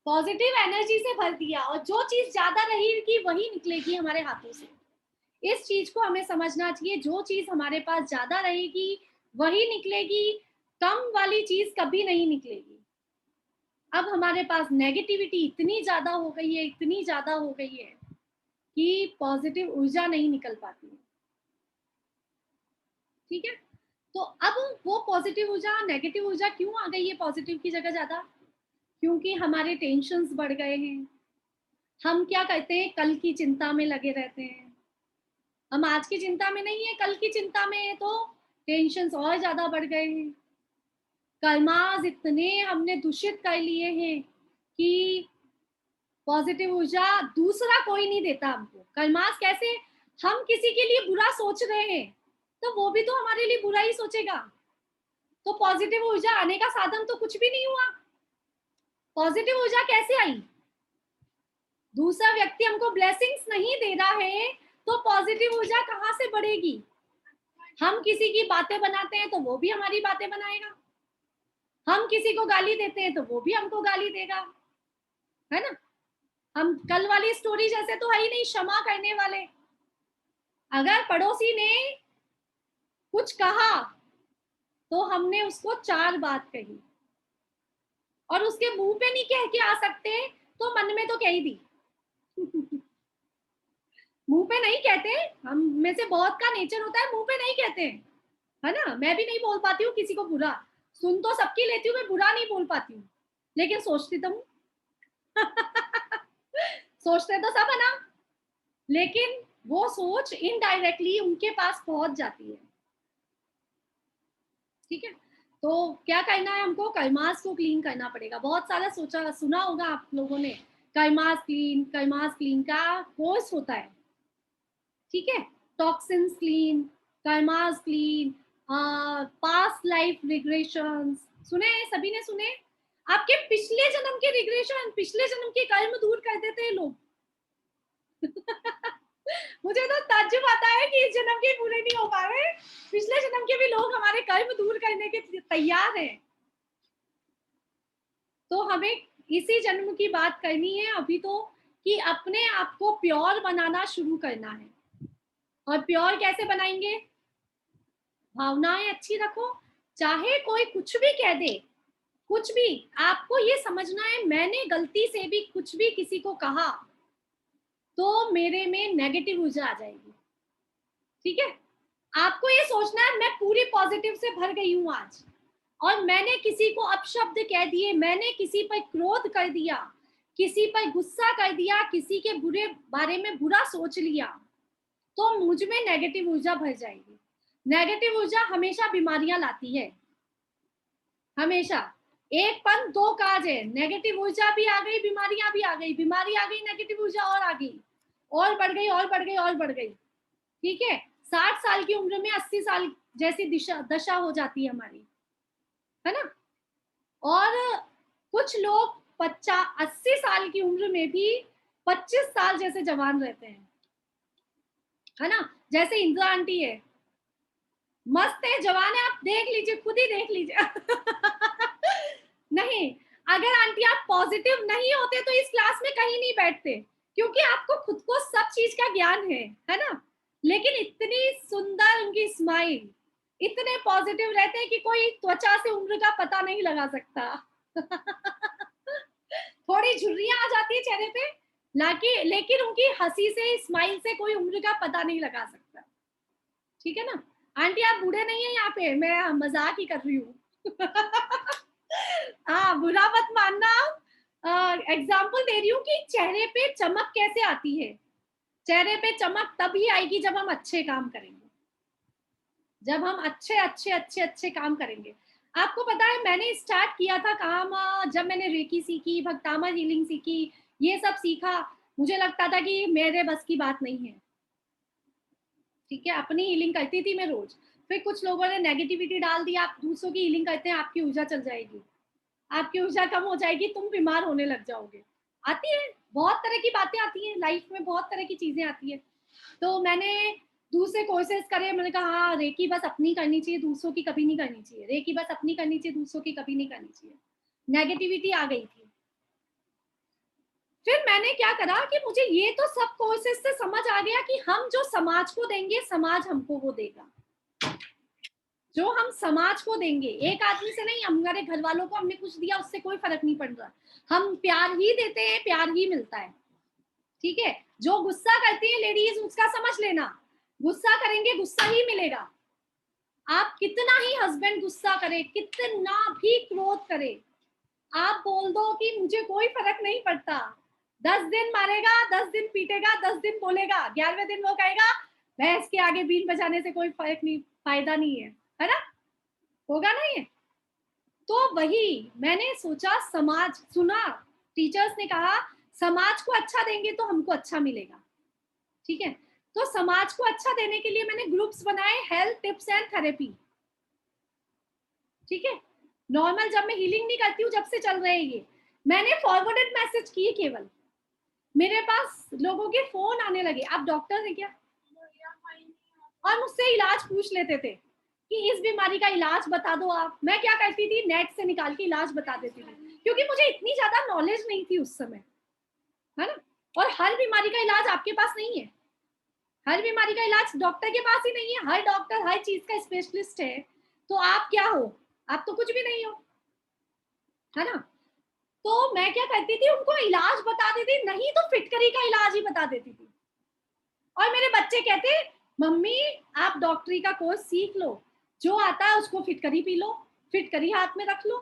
Speaker 1: पॉजिटिव एनर्जी से भर दिया, और जो चीज ज्यादा रहेगी वही निकलेगी हमारे हाथों से। इस चीज को हमें समझना चाहिए, जो चीज हमारे पास ज्यादा रहेगी वही निकलेगी, कम वाली चीज कभी नहीं निकलेगी। अब हमारे पास नेगेटिविटी इतनी ज्यादा हो गई है, इतनी ज्यादा हो गई है कि पॉजिटिव ऊर्जा नहीं निकल पाती है, ठीक है। तो अब वो पॉजिटिव ऊर्जा, नेगेटिव ऊर्जा क्यों आ गई है पॉजिटिव की जगह ज्यादा? क्योंकि हमारे टेंशन्स बढ़ गए हैं। हम क्या करते हैं, कल की चिंता में लगे रहते हैं। हम आज की चिंता में नहीं है, कल की चिंता में है, तो टेंशन्स और ज्यादा बढ़ गए हैं। कर्मास इतने हमने दूषित कर लिए हैं कि पॉजिटिव ऊर्जा दूसरा कोई नहीं देता हमको। कर्मास कैसे? हम किसी के लिए बुरा सोच रहे हैं तो वो भी तो हमारे लिए बुरा ही सोचेगा। तो पॉजिटिव ऊर्जा आने का साधन तो कुछ भी नहीं हुआ। पॉजिटिव ऊर्जा कैसे आई? दूसरा व्यक्ति हमको ब्लेसिंग्स नहीं दे रहा है तो पॉजिटिव ऊर्जा कहाँ से बढ़ेगी? हम किसी की बातें बनाते हैं तो वो भी हमारी बातें बनाएगा। हम किसी को गाली देते हैं तो वो भी हमको गाली देगा, है ना। हम कल वाली स्टोरी जैसे तो है ही नहीं, क्षमा करने वाले। अगर पड़ोसी ने कुछ कहा तो हमने उसको 4 बात कही, और उसके मुंह पे नहीं कह के आ सकते तो मन में तो कह ही दी। मुंह पे नहीं कहते, हम में से बहुत का नेचर होता है मुंह पे नहीं कहते, है ना। मैं भी नहीं बोल पाती हूँ किसी को बुरा, सुन तो सबकी लेती हूँ, मैं बुरा नहीं बोल पाती हूँ, लेकिन सोचती तो हूँ। सोचते तो सब है ना, लेकिन वो सोच इनडायरेक्टली उनके पास पहुंच जाती है, ठीक है। तो क्या करना है हमको? कर्मास को क्लीन करना पड़ेगा। बहुत सारा सोचा सुना होगा आप लोगों ने, कर्मास क्लीन का कोर्स होता है, ठीक है। Toxins clean, karmas clean, past life regressions, सुने? सभी ने सुने? आपके पिछले जन्म के रिग्रेशन, पिछले जन्म के कर्म दूर कर देते हैं लोग। मुझे तो ताज्जुब आता है कि इस जन्म के पूरे नहीं हो पा रहे, पिछले जन्म के भी लोग हमारे कर्म दूर करने के तैयार हैं। तो हमें इसी जन्म की बात करनी है अभी तो, कि अपने आप को प्योर बनाना शुरू करना है। और प्योर कैसे बनाएंगे? भावनाएं अच्छी रखो, चाहे कोई कुछ भी कह दे, कुछ भी, आपको ये समझना है मैंने गलती से भी कुछ भी किसी को कहा तो मेरे में नेगेटिव ऊर्जा आ जाएगी, ठीक है। आपको ये सोचना है मैं पूरी पॉजिटिव से भर गई हूं आज, और मैंने किसी को अपशब्द कह दिए, मैंने किसी पर क्रोध कर दिया, किसी पर गुस्सा कर दिया, किसी के बुरे बारे में बुरा सोच लिया, तो मुझ में नेगेटिव ऊर्जा भर जाएगी। नेगेटिव ऊर्जा हमेशा बीमारियां लाती है, हमेशा। एक पंथ दो काज है, नेगेटिव ऊर्जा भी आ गई, बीमारियां भी आ गई, बीमारी आ गई, नेगेटिव ऊर्जा और आ गई, और बढ़ गई और बढ़ गई और बढ़ गई। ठीक है, 60 साल की उम्र में 80 साल जैसी दशा हो जाती है हमारी, है ना। और कुछ लोग 80 साल की उम्र में भी 25 साल जैसे जवान रहते हैं, है ना। जैसे इंदिरा आंटी है, मस्त है, जवान है, आप देख लीजिए, खुद ही देख लीजिए। नहीं, अगर आंटी आप पॉजिटिव नहीं होते तो इस क्लास में कहीं नहीं बैठते, क्योंकि आपको खुद को सब चीज का ज्ञान है ना। लेकिन इतनी सुंदर उनकी स्माइल, इतने पॉजिटिव रहते हैं कि कोई त्वचा से उम्र का पता नहीं लगा सकता। थोड़ी झुर्रियां आ जाती है चेहरे पे, लेकिन उनकी हंसी से, स्माइल से कोई उम्र का पता नहीं लगा सकता। ठीक है ना आंटी, आप बूढ़े नहीं है यहाँ पे, मैं मजाक ही कर रही हूँ। हाँ, बुरा मत मानना। एग्जाम्पल दे रही हूँ कि चेहरे पे चमक कैसे आती है। चेहरे पे चमक तभी आएगी जब हम अच्छे काम करेंगे, जब हम अच्छे अच्छे अच्छे अच्छे काम करेंगे। आपको पता है, मैंने स्टार्ट किया था काम जब मैंने रेकी सीखी, भक्तामा हीलिंग सीखी, ये सब सीखा, मुझे लगता था कि मेरे बस की बात नहीं है। ठीक है, अपनी हीलिंग करती थी मैं रोज। फिर कुछ लोगों ने नेगेटिविटी डाल दी, आप दूसरों की हीलिंग करते हैं, आपकी ऊर्जा चल जाएगी, आपकी ऊर्जा कम हो जाएगी, तुम बीमार होने लग जाओगे। आती है, बहुत तरह की बातें आती हैं लाइफ में, बहुत तरह की चीजें आती है। तो मैंने दूसरे कोर्सेज करे, मैंने कहा हाँ, रेकी बस अपनी करनी चाहिए, दूसरों की कभी नहीं करनी चाहिए, रेकी बस अपनी करनी चाहिए, दूसरों की कभी नहीं करनी चाहिए। नेगेटिविटी आ गई थी। फिर मैंने क्या करा कि मुझे ये तो सब कोर्सेज से समझ आ गया कि हम जो समाज को देंगे, समाज हमको वो देगा। जो हम समाज को देंगे, एक आदमी से नहीं, हमारे घर वालों को हमने कुछ दिया, उससे कोई फर्क नहीं पड़ रहा, हम प्यार ही देते हैं, प्यार ही मिलता है। ठीक है, जो गुस्सा करती है लेडीज, उसका समझ लेना, गुस्सा करेंगे गुस्सा ही मिलेगा। आप कितना ही हस्बैंड गुस्सा करे, कितना भी क्रोध करे, आप बोल दो कि मुझे कोई फर्क नहीं पड़ता, 10 दिन मारेगा, 10 दिन पीटेगा, 10 दिन बोलेगा, 11वें दिन वो कहेगा भैंस के आगे बीन बजाने से कोई फर्क नहीं, फायदा नहीं है ना, होगा ना ये। तो वही मैंने सोचा, समाज सुना, टीचर्स ने कहा समाज को अच्छा देंगे तो हमको अच्छा मिलेगा। ठीक है, तो समाज को अच्छा देने के लिए मैंने ग्रुप्स बनाए, हेल्थ टिप्स एंड थेरेपी। ठीक है, नॉर्मल जब मैं हीलिंग नहीं करती हूँ, जब से चल रहे हैं ये, मैंने फॉरवर्डेड मैसेज किए केवल, मेरे पास लोगों के फोन आने लगे, आप डॉक्टर हैं क्या, और मुझसे इलाज पूछ लेते थे कि इस बीमारी का इलाज बता दो आप। मैं क्या करती थी, नेट से निकाल के इलाज बता देती थी, क्योंकि मुझे इतनी ज्यादा नॉलेज नहीं थी उस समय, है ना। और हर बीमारी का इलाज आपके पास नहीं है, हर बीमारी का इलाज डॉक्टर के पास ही नहीं है, हर डॉक्टर हर चीज का स्पेशलिस्ट है, तो आप क्या हो, आप तो कुछ भी नहीं हो, है ना। तो मैं क्या करती थी, उनको इलाज बता देती, नहीं तो फिटकरी का इलाज ही बता देती थी। और मेरे बच्चे कहते, मम्मी आप डॉक्टरी का कोर्स सीख लो, जो आता है उसको फिटकरी पी लो, फिटकरी हाथ में रख लो,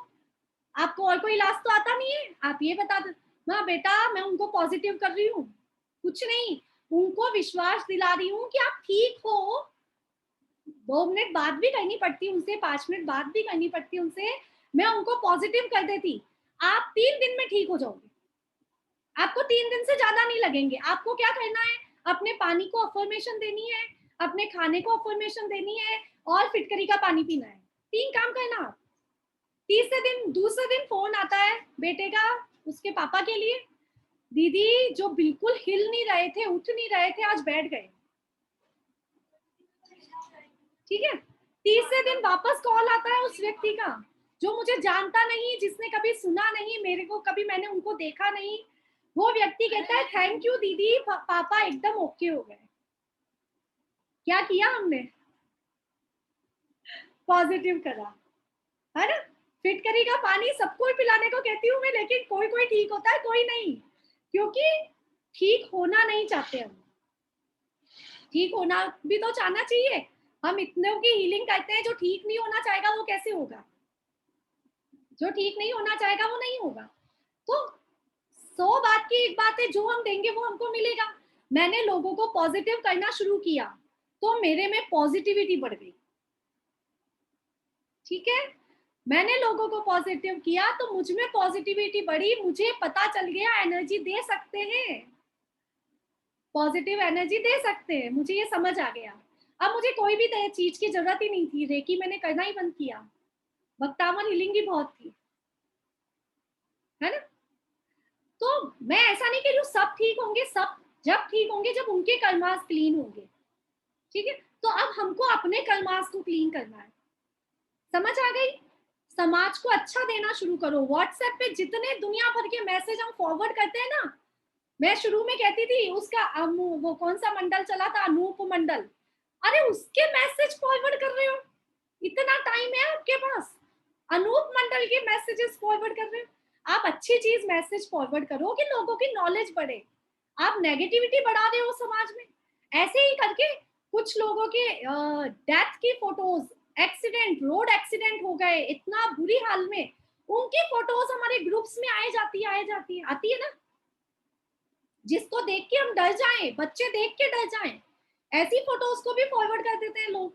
Speaker 1: आपको और कोई इलाज तो आता नहीं है, आप ये बता दो। माँ बेटा, मैं उनको पॉजिटिव कर रही हूँ, कुछ नहीं, उनको विश्वास दिला रही हूँ कि आप ठीक हो। 2 मिनट बात भी करनी पड़ती उनसे, 5 मिनट बात भी करनी पड़ती उनसे, मैं उनको पॉजिटिव कर देती, आप 3 दिन में ठीक हो जाओगे, आपको 3 दिन से ज्यादा नहीं लगेंगे। आपको क्या करना है, अपने पानी को अफर्मेशन देनी है, अपने खाने को अफर्मेशन देनी है, और फिटकरी का पानी पीना है, 3 काम करना। दूसरे दिन फोन आता है बेटे का, उसके पापा के लिए, दीदी जो बिल्कुल हिल नहीं रहे थे, उठ नहीं रहे थे, आज बैठ गए। ठीक है, तीसरे दिन वापस कॉल आता है उस व्यक्ति का, जो मुझे जानता नहीं, जिसने कभी सुना नहीं मेरे को, कभी मैंने उनको देखा नहीं, वो व्यक्ति कहता है थैंक यू दीदी, पापा एकदम ओके हो गए। क्या किया हमने, पॉजिटिव करा, है ना। फिटकरी का पानी सबको पिलाने को कहती हूँ मैं, लेकिन कोई कोई ठीक होता है, कोई नहीं, क्योंकि ठीक होना नहीं चाहते हम, ठीक होना भी तो चाहना चाहिए। हम इतने की हीलिंग करते हैं, जो ठीक नहीं होना चाहेगा वो कैसे होगा, जो ठीक नहीं होना चाहेगा वो नहीं होगा। तो 100 बात की एक बात है, जो हम देंगे वो हमको मिलेगा। मैंने लोगों को पॉजिटिव करना शुरू किया, तो मेरे में पॉजिटिविटी बढ़ गई, ठीक है, मैंने लोगों को पॉजिटिव किया तो मुझ में पॉजिटिविटी बढ़ी, मुझे पता चल गया एनर्जी दे सकते हैं, पॉजिटिव एनर्जी दे सकते हैं, मुझे ये समझ आ गया। अब मुझे कोई भी चीज की जरूरत ही नहीं थी, रेकी मैंने करना ही बंद किया, भक्तावन हीलिंग ही बहुत थी, है ना। तो मैं ऐसा नहीं कह रही हूँ सब ठीक होंगे, सब जब ठीक होंगे जब उनके कर्मास क्लीन होंगे, ठीक है। तो अब हमको अपने कर्मास को क्लीन करना है, समझ आ गई। समाज को अच्छा देना शुरू करो। व्हाट्सएप पे जितने दुनिया भर के मैसेज हम फॉरवर्ड करते हैं ना, मैं शुरू में कहती थी उसका वो कौन सा मंडल चला था, अनूप मंडल, अरे उसके मैसेज फॉरवर्ड कर रहे हो, इतना टाइम है आपके पास, अनूप मंडल के मैसेजेस फॉरवर्ड कर रहे हो। आप अच्छी चीज मैसेज फॉरवर्ड करो कि लोगों की नॉलेज बढ़े, आप नेगेटिविटी बढ़ा रहे हो समाज में। ऐसे ही करके कुछ लोगों के डेथ की फोटोज, एक्सीडेंट, रोड एक्सीडेंट हो गए इतना बुरी हाल में, उनकी फोटोज हमारे ग्रुप्स में आती है ना, जिसको देख के हम डर जाएं, बच्चे देख के डर जाएं, ऐसी फोटोज को भी फॉरवर्ड कर देते हैं लोग।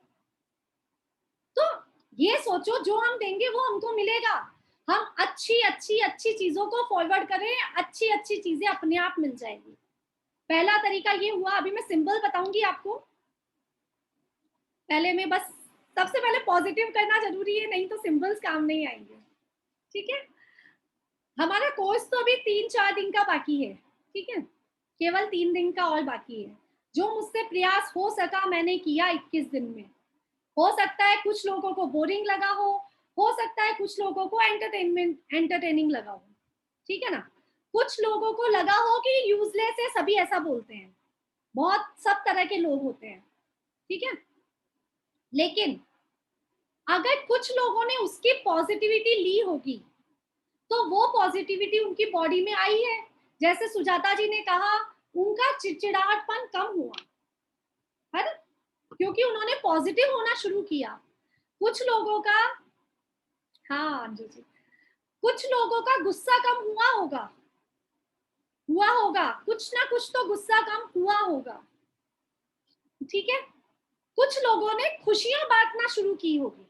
Speaker 1: तो ये सोचो जो हम देंगे वो हमको मिलेगा, हम अच्छी अच्छी अच्छी चीजों को फॉरवर्ड करें, अच्छी अच्छी चीजें अपने आप मिल जाएगी। पहला तरीका ये हुआ, अभी मैं सिंबल बताऊंगी आपको। पहले मैं बस सबसे पहले पॉजिटिव करना जरूरी है, नहीं तो सिंबल्स काम नहीं आएंगे, ठीक है। हमारा कोर्स तो अभी 3-4 दिन का बाकी है, ठीक है, केवल 3 दिन का और बाकी है। जो मुझसे प्रयास हो सका मैंने किया 21 दिन में। हो सकता है कुछ लोगों को बोरिंग लगा हो सकता है कुछ लोगों को एंटरटेनिंग लगा हो, ठीक है ना। कुछ लोगों को लगा हो कि यूजलेस है, सभी ऐसा बोलते हैं, बहुत सब तरह के लोग होते हैं, ठीक है। लेकिन अगर कुछ लोगों ने उसकी पॉजिटिविटी ली होगी तो वो पॉजिटिविटी उनकी बॉडी में आई है। जैसे सुजाता जी ने कहा, उनका चिड़चिड़ाहटपन कम हुआ, है ना, क्योंकि उन्होंने पॉजिटिव होना शुरू किया। कुछ लोगों का, हाँ अंजू जी, कुछ लोगों का गुस्सा कम हुआ होगा, कुछ ना कुछ तो गुस्सा कम हुआ होगा, ठीक है। कुछ लोगों ने खुशियां बांटना शुरू की होगी,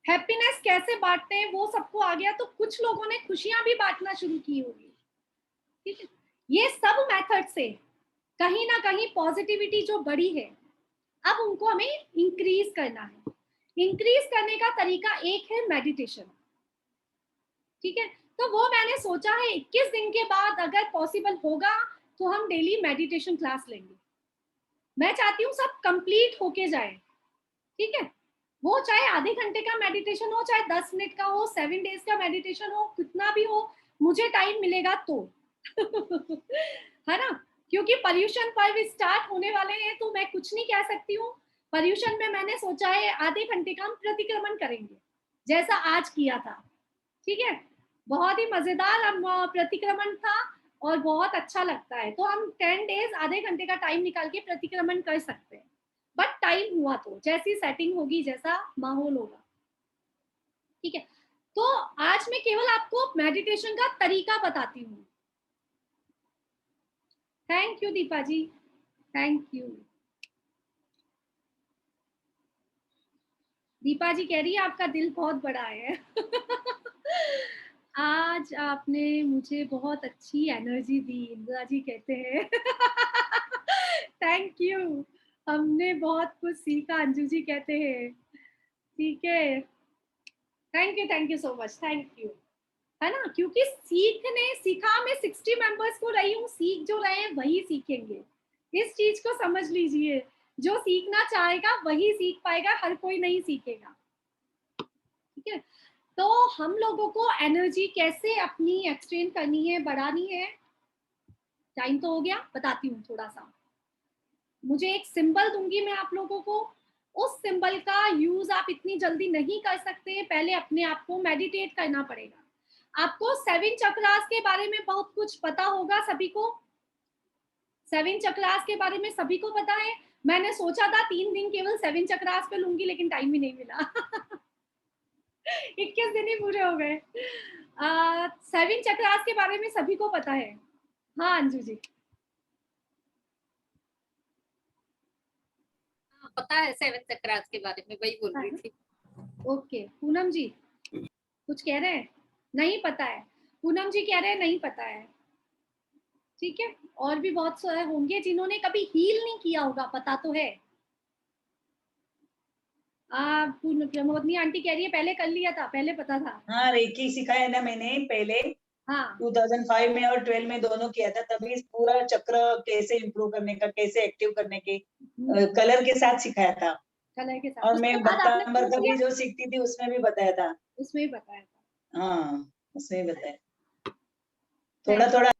Speaker 1: हैप्पीनेस कैसे बांटते हैं वो सबको आ गया, तो कुछ लोगों ने खुशियां भी बांटना शुरू की होगी, ठीक है। ये सब मेथड से कहीं ना कहीं पॉजिटिविटी जो बढ़ी है, अब उनको हमें इंक्रीज करना है। इंक्रीज करने का तरीका एक है मेडिटेशन, ठीक है। तो वो मैंने सोचा है 21 दिन के बाद अगर पॉसिबल होगा तो हम डेली मेडिटेशन क्लास लेंगे। मैं चाहती हूँ सब कंप्लीट होके जाए, ठीक है। वो चाहे आधे घंटे का मेडिटेशन हो, चाहे 10 मिनट का हो, 7 डेज का मेडिटेशन हो, कितना भी हो, मुझे टाइम मिलेगा तो है ना। क्योंकि पर्यूषण पर्व स्टार्ट होने वाले हैं तो मैं कुछ नहीं कह सकती हूँ। पर्यूषण में मैंने सोचा है आधे घंटे का हम प्रतिक्रमण करेंगे, जैसा आज किया था, ठीक है। बहुत ही मजेदार प्रतिक्रमण था और बहुत अच्छा लगता है। तो हम 10 डेज आधे घंटे का टाइम निकाल के प्रतिक्रमण कर सकते हैं, बट टाइम हुआ तो, जैसी सेटिंग होगी, जैसा माहौल होगा, ठीक है। तो आज मैं केवल आपको मेडिटेशन का तरीका बताती हूँ। Thank you Deepa ji, thank you. Deepa ji कह रही है आपका दिल बहुत बड़ा है आज आपने मुझे बहुत अच्छी एनर्जी दी, इंदिरा जी कहते हैं थैंक यू, हमने बहुत कुछ सीखा, अंजू जी कहते हैं, ठीक है। Thank you so much, thank you, है ना। क्योंकि सीखा मैं 60 मेंबर्स को रही हूँ, सीख जो रहे हैं वही सीखेंगे, इस चीज को समझ लीजिए। जो सीखना चाहेगा वही सीख पाएगा, हर कोई नहीं सीखेगा, ठीक है। तो हम लोगों को एनर्जी कैसे अपनी एक्सटेंड करनी है, बढ़ानी है, टाइम तो हो गया, बताती हूँ थोड़ा सा। मुझे एक सिंबल दूंगी मैं आप लोगों को, उस सिंबल का यूज आप इतनी जल्दी नहीं कर सकते, पहले अपने आप को मेडिटेट करना पड़ेगा। आपको 7 चक्रास के बारे में बहुत कुछ पता होगा सभी को, 7 चक्रास के बारे में सभी को पता है। मैंने सोचा था 3 दिन केवल 7 चक्रास पे लूंगी, लेकिन टाइम ही नहीं मिला 21 दिन ही पूरे हो गए। 7 चक्रास के बारे में सभी को पता है, हाँ अंजू जी।
Speaker 6: पता है 7 चक्रास के बारे में, वही बोल रही थी।
Speaker 1: ओके, पूनम जी कुछ कह रहे हैं? नहीं पता है। पूनम जी कह रहे हैं नहीं पता है। ठीक है, और भी बहुत सारे होंगे जिन्होंने कभी हील नहीं किया होगा, पता तो है। प्रमोदनी आंटी कह रही है पहले कर लिया था, पहले पता था।
Speaker 3: हाँ, रेकी सिखाया ना मैंने पहले
Speaker 1: हाँ
Speaker 3: 2005 में और 12 में दोनों किया था, तभी पूरा चक्र कैसे इम्प्रूव करने का, कैसे एक्टिव करने के कलर के साथ सिखाया था।
Speaker 1: कलर के साथ।
Speaker 3: और
Speaker 1: उसके
Speaker 3: मैं
Speaker 1: बाद आपने
Speaker 3: बत्तांबर
Speaker 1: छोड़
Speaker 3: का भी
Speaker 1: दिया?
Speaker 3: जो सीखती थी उसमें भी बताया था।
Speaker 1: उसमें ही बताया था।
Speaker 3: हाँ, उसमें भी बताया थोड़ा थोड़ा।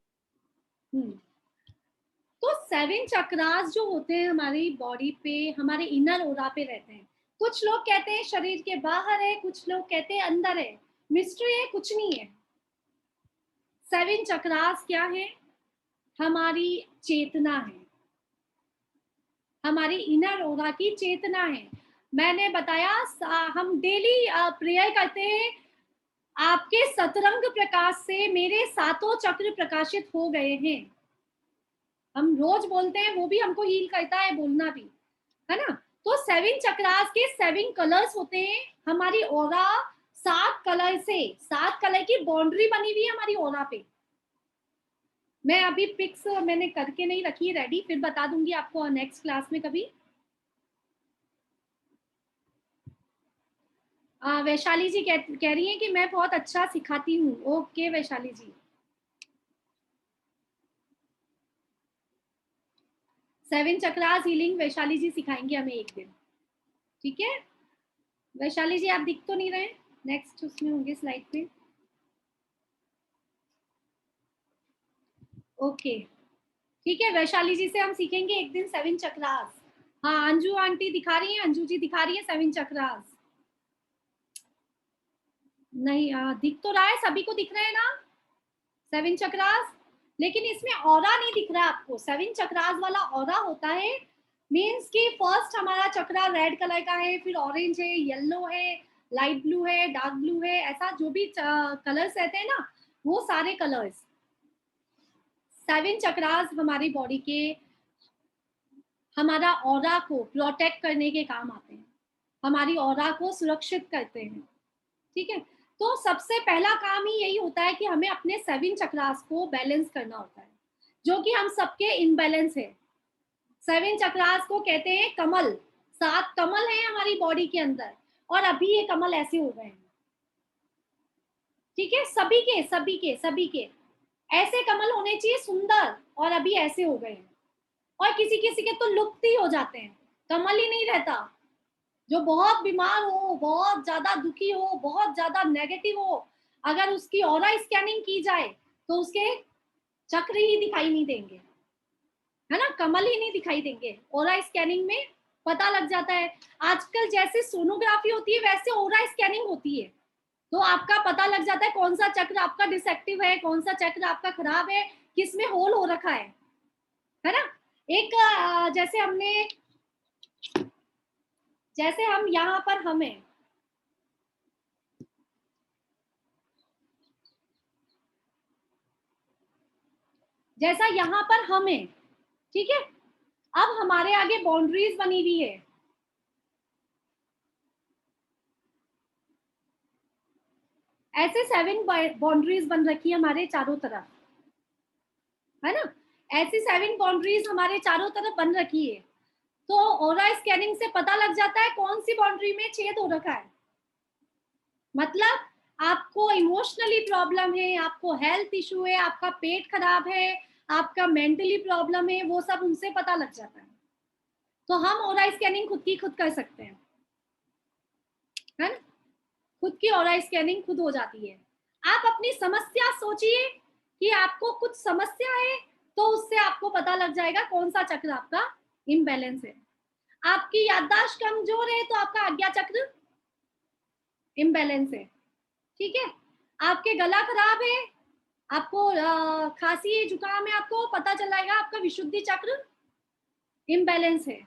Speaker 1: तो 7 चक्रास जो होते हैं हमारी बॉडी पे, हमारे इनर ओरा पे रहते हैं। कुछ लोग कहते हैं शरीर के बाहर है, कुछ लोग कहते हैं अंदर है। मिस्ट्री है, कुछ नहीं है। 7 चक्रास क्या है? हमारी चेतना है, हमारी इनर ओरा की चेतना है। मैंने बताया हम डेली प्रेयर करते हैं, आपके सतरंग प्रकाश से मेरे 7 चक्र प्रकाशित हो गए हैं। हम रोज बोलते हैं, वो भी हमको हील करता है बोलना भी, है ना। तो 7 चक्रास के 7 कलर्स होते हैं। हमारी ओरा 7 कलर से, 7 कलर की बाउंड्री बनी हुई है हमारी ओरा पे। मैं अभी पिक्स मैंने करके नहीं रखी है रेडी, फिर बता दूंगी आपको नेक्स्ट क्लास में कभी। वैशाली जी कह रही हैं कि मैं बहुत अच्छा सिखाती हूँ। ओके वैशाली जी, 7 चक्रास हीलिंग वैशाली जी सिखाएंगे हमें एक दिन। ठीक है वैशाली जी, आप दिख तो नहीं रहे, नेक्स्ट उसमें होंगे स्लाइड पे। ओके ठीक है, वैशाली जी से हम सीखेंगे एक दिन 7 चक्रास। हाँ अंजू आंटी दिखा रही है, अंजू जी दिखा रही है 7 चक्रास। नहीं दिख तो रहा है, सभी को दिख रहे हैं ना 7 चक्रास, लेकिन इसमें ऑरा नहीं दिख रहा है आपको। 7 चक्रास वाला ऑरा होता है, मीन्स कि फर्स्ट हमारा चक्रा रेड कलर का है, फिर ऑरेंज है, येलो है, लाइट ब्लू है, डार्क ब्लू है, ऐसा जो भी कलर्स रहते हैं ना, वो सारे कलर्स 7 चक्रास हमारी बॉडी के, हमारा ऑरा को प्रोटेक्ट करने के काम आते हैं, हमारी ऑरा को सुरक्षित करते हैं। ठीक है, तो सबसे पहला काम ही यही होता है कि हमें अपने 7 चक्रास को बैलेंस करना होता है, जो कि हम सबके इनबैलेंस है। 7 चक्रास को कहते हैं कमल। 7 कमल हैं हमारी बॉडी के अंदर, और अभी ये कमल ऐसे हो गए हैं। ठीक है, सभी के ऐसे कमल होने चाहिए सुंदर, और अभी ऐसे हो गए हैं। और किसी किसी के तो लुप्त ही हो जाते हैं, कमल ही नहीं रहता। जो बहुत बीमार हो, बहुत ज्यादा दुखी हो, बहुत ज्यादा नेगेटिव हो, अगर उसकी ऑरा स्कैनिंग की जाए तो उसके चक्र ही दिखाई नहीं देंगे, है ना, कमल ही नहीं दिखाई देंगे। ऑरा स्कैनिंग में पता लग जाता है। आजकल जैसे सोनोग्राफी होती है वैसे ऑरा स्कैनिंग होती है, तो आपका पता लग जाता है कौन सा चक्र आपका डिसेक्टिव है, कौन सा चक्र आपका खराब है, किसमें होल हो रखा है ना। एक जैसे हम यहाँ पर हमें जैसा यहाँ पर हमें, ठीक है, अब हमारे आगे बाउंड्रीज बनी हुई है। ऐसे 7 बाउंड्रीज बन रखी है हमारे चारों तरफ, है ना। ऐसी 7 बाउंड्रीज हमारे चारों तरफ बन रखी है, तो ऑरा स्कैनिंग से पता लग जाता है कौन सी बाउंड्री में छेद हो रखा है। मतलब आपको इमोशनली प्रॉब्लम है, आपको हेल्थ इशू है, आपका पेट खराब है, आपका मेंटली प्रॉब्लम है, वो सब उनसे पता लग जाता है। तो हम ऑरा स्कैनिंग खुद कर सकते हैं, है ना। खुद की ऑरा स्कैनिंग खुद हो जाती है। आप अपनी समस्या सोचिए कि आपको कुछ समस्या है, तो उससे आपको पता लग जाएगा कौन सा चक्र आपका इम्बैलेंस है। आपकी याददाश्त कमजोर है तो आपका आज्ञा चक्र इम्बैलेंस है। ठीक है, आपके गला खराब है, आपको खांसी है, जुकाम है, आपको पता चल जाएगा आपका विशुद्धि चक्र इम्बैलेंस है।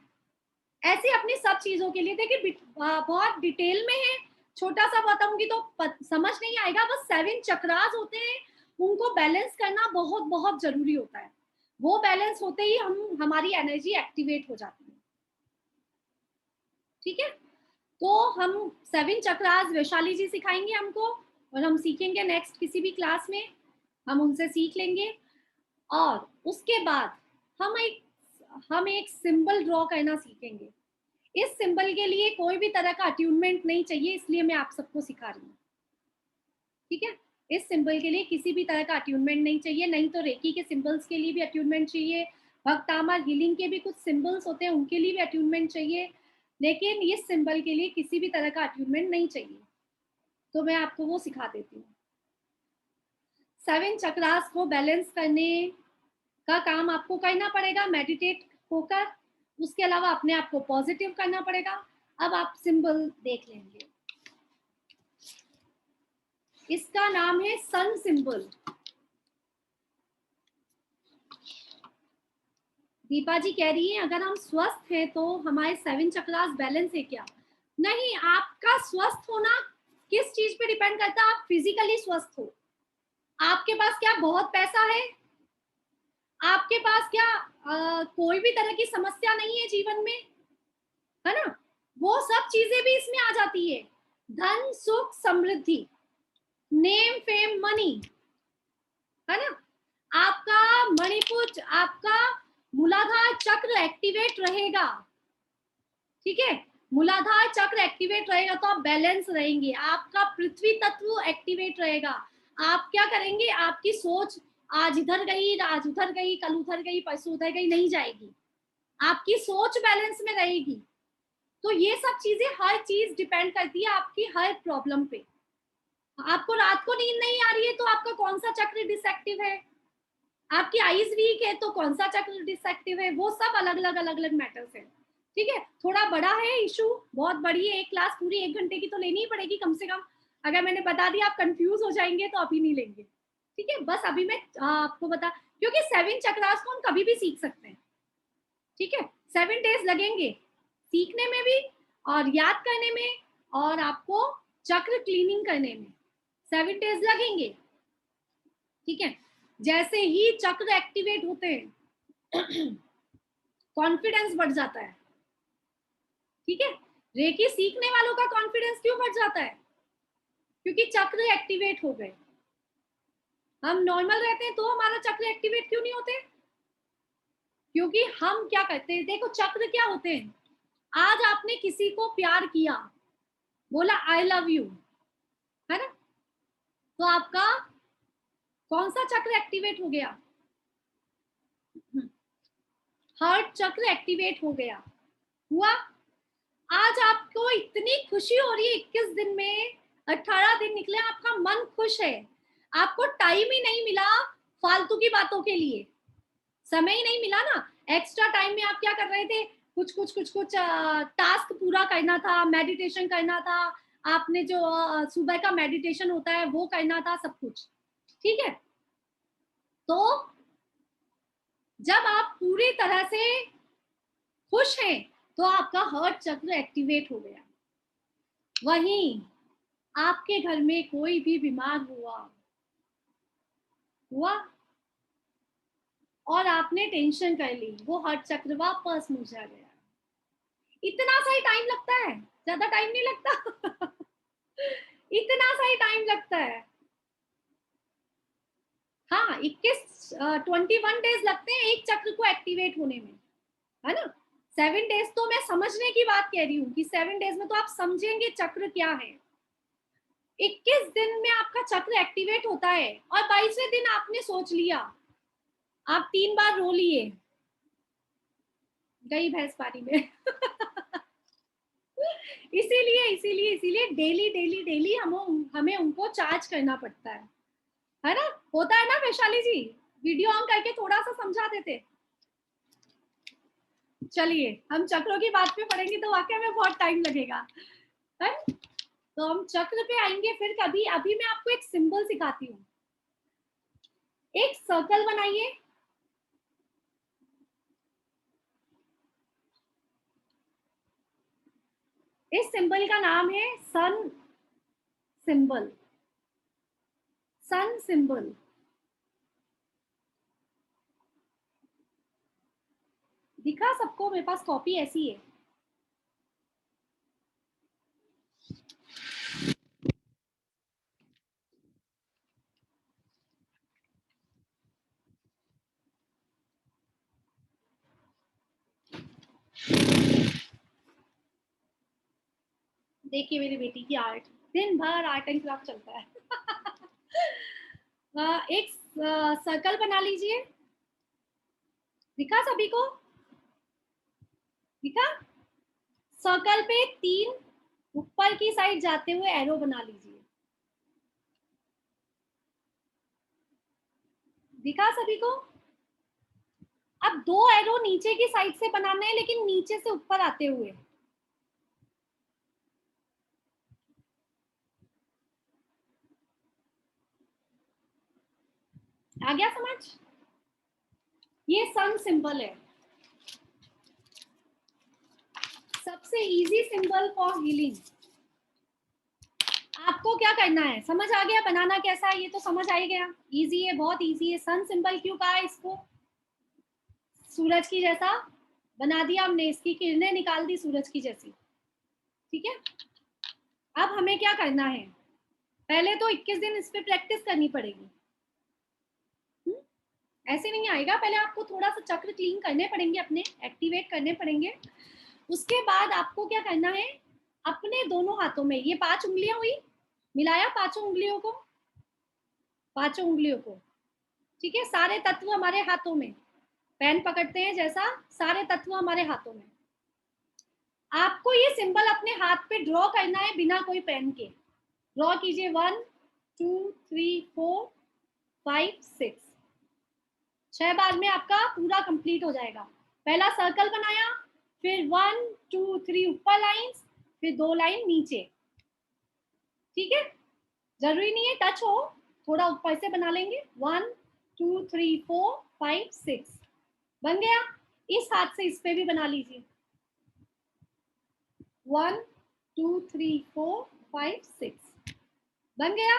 Speaker 1: ऐसे अपनी सब चीजों के लिए देखिए, बहुत डिटेल में है, छोटा सा बताऊंगी तो समझ नहीं आएगा। बस 7 चक्रास होते हैं, उनको बैलेंस करना बहुत बहुत जरूरी होता है। वो बैलेंस होते ही हमारी एनर्जी एक्टिवेट हो जाती है। ठीक है, तो हम 7 चक्रास वैशाली जी सिखाएंगे हमको, और हम सीखेंगे नेक्स्ट किसी भी क्लास में, हम उनसे सीख लेंगे। और उसके बाद हम एक सिंबल ड्रॉ करना सीखेंगे। इस सिंबल के लिए कोई भी तरह का अट्यूनमेंट नहीं चाहिए, इसलिए मैं आप सबको सिखा रही हूँ, ठीक है। इस सिंबल के लिए किसी भी तरह का अट्यूनमेंट नहीं चाहिए, नहीं तो रेकी के सिंबल्स के लिए भी अट्यूनमेंट चाहिए, भक्तामर हीलिंग के भी कुछ सिंबल्स होते हैं उनके लिए भी अट्यूनमेंट चाहिए, लेकिन इस सिंबल के लिए किसी भी तरह का अट्यूनमेंट नहीं चाहिए। तो मैं आपको वो सिखा देती हूँ। 7 चक्रास को बैलेंस करने का काम आपको करना पड़ेगा मेडिटेट होकर, उसके अलावा अपने आप को पॉजिटिव करना पड़ेगा। अब आप सिंबल देख लेंगे, इसका नाम है सन सिंबल। दीपा जी कह रही है अगर हम स्वस्थ हैं तो हमारे 7 चक्रास बैलेंस है क्या? नहीं, आपका स्वस्थ होना किस चीज पे डिपेंड करता है? आप फिजिकली स्वस्थ हो, आपके पास क्या बहुत पैसा है, आपके पास क्या कोई भी तरह की समस्या नहीं है जीवन में, है ना, वो सब चीजें भी इसमें आ जाती है। धन सुख समृद्धि, नेम फेम मनी, है ना, आपका मणिपुर, आपका मूलाधार चक्र एक्टिवेट रहेगा, ठीक है। मूलाधार चक्र एक्टिवेट रहेगा तो आप बैलेंस रहेंगे, आपका पृथ्वी तत्व एक्टिवेट रहेगा। आप क्या करेंगे, आपकी सोच आज इधर गई, आज उधर गई, कल उधर गई, परसों उधर गई, नहीं जाएगी, आपकी सोच बैलेंस में रहेगी। तो ये सब चीजें, हर चीज डिपेंड करती है आपकी हर प्रॉब्लम पे। आपको रात को नींद नहीं आ रही है तो आपका कौन सा चक्र डिसएक्टिव है, आपकी आईज वीक है तो कौन सा चक्र डिसएक्टिव है, वो सब अलग अलग मैटर्स है, ठीक है। थोड़ा बड़ा है इशू, बहुत बड़ी है, एक क्लास पूरी 1 घंटे की तो लेनी ही पड़ेगी कम से कम। अगर मैंने बता दिया आप कंफ्यूज हो जाएंगे तो अभी नहीं लेंगे, ठीक है। बस अभी मैं आपको बता, क्योंकि 7 चक्रास को हम कभी भी सीख सकते हैं, ठीक है। 7 डेज लगेंगे सीखने में भी और याद करने में और आपको चक्र क्लीनिंग करने में 7 डेज लगेंगे, ठीक है। जैसे ही चक्र एक्टिवेट होते हैं कॉन्फिडेंस बढ़ जाता है, ठीक है। रेकी सीखने वालों का कॉन्फिडेंस क्यों बढ़ जाता है? क्योंकि चक्र एक्टिवेट हो गए। हम नॉर्मल रहते हैं तो हमारा चक्र एक्टिवेट क्यों नहीं होते? क्योंकि हम क्या करते हैं, देखो चक्र क्या होते हैं, आज आपने किसी को प्यार किया, बोला आई लव यू, है ना, तो आपका कौन सा चक्र एक्टिवेट हो गया? हार्ट चक्र एक्टिवेट हो गया, हुआ। आज आपको इतनी खुशी हो रही है, 21 दिन में 18 दिन निकले, आपका मन खुश है, आपको टाइम ही नहीं मिला फालतू की बातों के लिए, समय ही नहीं मिला ना। एक्स्ट्रा टाइम में आप क्या कर रहे थे, कुछ टास्क पूरा करना था, मेडिटेशन करना था, आपने जो सुबह का मेडिटेशन होता है वो करना था, सब कुछ, ठीक है। तो जब आप पूरी तरह से खुश हैं तो आपका हार्ट चक्र एक्टिवेट हो गया। वहीं आपके घर में कोई भी बीमार हुआ और आपने टेंशन कर ली, वो हार्ट चक्र वापस मुरझा गया। इतना सा ही टाइम लगता है, ज्यादा टाइम नहीं लगता इतना सा ही टाइम लगता है। हाँ, 21 डेज लगते हैं एक चक्र को एक्टिवेट होने में, है ना। 7 डेज तो मैं समझने की बात कह रही हूँ कि 7 डेज में तो आप समझेंगे चक्र क्या है। 21 दिन में आपका चक्र एक्टिवेट होता है और 22वें दिन आपने सोच लिया, आप 3 बार रो लिए, गई भैंस पानी में इसीलिए डेली हमें उनको चार्ज करना पड़ता है ना। होता है ना वैशाली जी, वीडियो ऑन करके थोड़ा सा समझा देते। चलिए हम चक्रों की बात पे पढ़ेंगे तो वाकई में बहुत टाइम लगेगा, है? तो हम चक्र पे आएंगे फिर कभी। अभी मैं आपको एक सिंबल सिखाती हूँ। एक सर्कल बनाइए, इस सिंबल का नाम है सन सिंबल। सन सिंबल दिखा सबको? मेरे पास कॉपी ऐसी है। देखिए मेरी बेटी की आर्ट, दिन भर आर्ट एंड क्राफ्ट चलता है। एक सर्कल बना लीजिए, दिखा सभी को? दिखा? सर्कल पे 3 ऊपर की साइड जाते हुए एरो बना लीजिए, दिखा सभी को? अब 2 एरो नीचे की साइड से बनाना है, लेकिन नीचे से ऊपर आते हुए। आ गया समझ? ये सन सिंबल है, सबसे इजी सिंबल फॉर हीलिंग। आपको क्या करना है, समझ आ गया बनाना कैसा है? ये तो समझ आ ही गया, इजी है, बहुत इजी है। सन सिंबल क्यों कहा है इसको? सूरज की जैसा बना दिया हमने, इसकी किरणें निकाल दी सूरज की जैसी, ठीक है। अब हमें क्या करना है, पहले तो 21 दिन इस पे प्रैक्टिस करनी पड़ेगी। ऐसे नहीं आएगा, पहले आपको थोड़ा सा चक्र क्लीन करने पड़ेंगे, अपने एक्टिवेट करने पड़ेंगे। उसके बाद आपको क्या करना है, अपने दोनों हाथों में, ये 5 उंगलियां हुई, मिलाया 5 उंगलियों को, 5 उंगलियों को, ठीक है। सारे तत्व हमारे हाथों में, पेन पकड़ते हैं जैसा, सारे तत्व हमारे हाथों में। आपको ये सिंबल अपने हाथ पे ड्रॉ करना है बिना कोई पेन के। ड्रॉ कीजिए, 1 2 3 4 5 6, 6 बार में आपका पूरा कंप्लीट हो जाएगा। पहला सर्कल बनाया, फिर 1 2 3 ऊपर लाइंस, फिर 2 लाइन नीचे, ठीक है। जरूरी नहीं है टच हो, थोड़ा ऊपर से बना लेंगे। 1 2 3 4 5 6 बन गया। इस हाथ से इस पे भी बना लीजिए, 1 2 3 4 5 6 बन गया।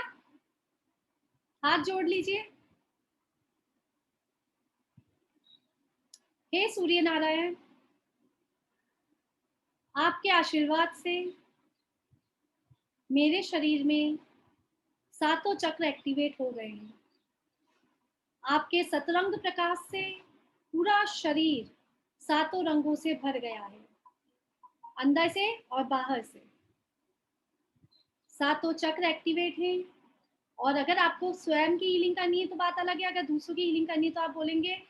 Speaker 1: हाथ जोड़ लीजिए। हे सूर्य नारायण, आपके आशीर्वाद से मेरे शरीर में सातों चक्र एक्टिवेट हो गए हैं। आपके सतरंग प्रकाश से पूरा शरीर सातों रंगों से भर गया है, अंदर से और बाहर से। सातों चक्र एक्टिवेट हैं। और अगर आपको स्वयं की हीलिंग करनी है तो बात अलग है, अगर दूसरों की हीलिंग करनी है तो आप बोलेंगे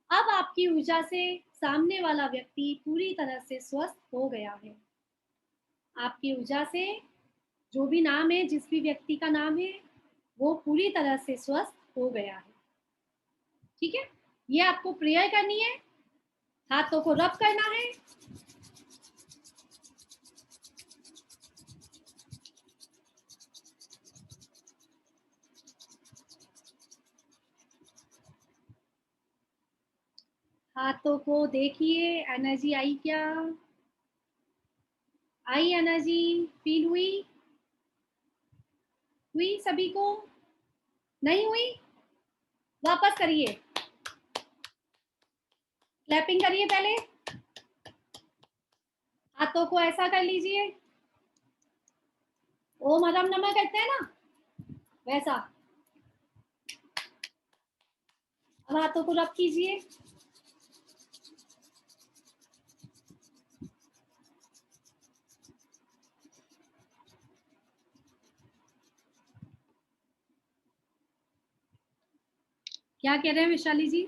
Speaker 1: अब आपकी ऊर्जा से सामने वाला व्यक्ति पूरी तरह से स्वस्थ हो गया है। आपकी ऊर्जा से जो भी नाम है, जिस भी व्यक्ति का नाम है, वो पूरी तरह से स्वस्थ हो गया है, ठीक है। ये आपको प्रेयर करनी है, हाथों को रब करना है। हाथों को देखिए, एनर्जी आई क्या? आई एनर्जी? फील हुई? हुई सभी को? नहीं हुई? वापस करिए, क्लैपिंग करिए। पहले हाथों को ऐसा कर लीजिए, ओम हरम नमः करते हैं ना, वैसा। अब हाथों को रब कीजिए। क्या कह रहे हैं विशाली जी?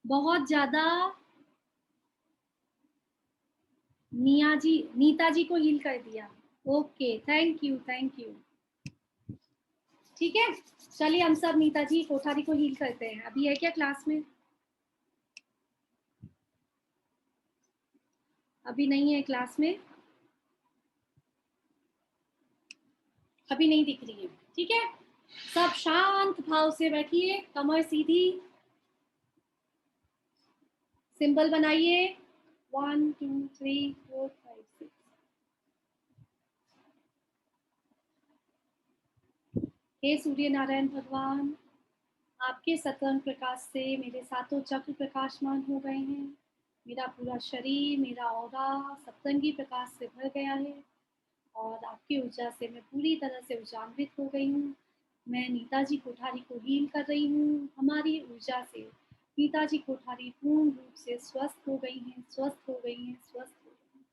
Speaker 1: बहुत ज्यादा नीता जी को हील कर दिया। Okay, thank you, thank you. ठीक है, चलिए हम सब नीता जी कोठारी को हील करते हैं। अभी है क्या क्लास में? अभी नहीं है क्लास में, अभी नहीं दिख रही है, ठीक है। सब शांत भाव से बैठिए, कमर सीधी, सिंबल बनाइए, 1 2 3 4 5 6। हे सूर्य नारायण भगवान, आपके सतरंग प्रकाश से मेरे सातों चक्र प्रकाशमान हो गए हैं। मेरा पूरा शरीर, मेरा ऑरा सतरंगी प्रकाश से भर गया है और आपकी ऊर्जा से मैं पूरी तरह से ऊर्जान्वित हो गई हूँ। मैं नीताजी कोठारी को हील कर रही हूँ। हमारी ऊर्जा से नीताजी कोठारी पूर्ण रूप से स्वस्थ हो गई हैं, स्वस्थ हो गई हैं, स्वस्थ हो गई हैं।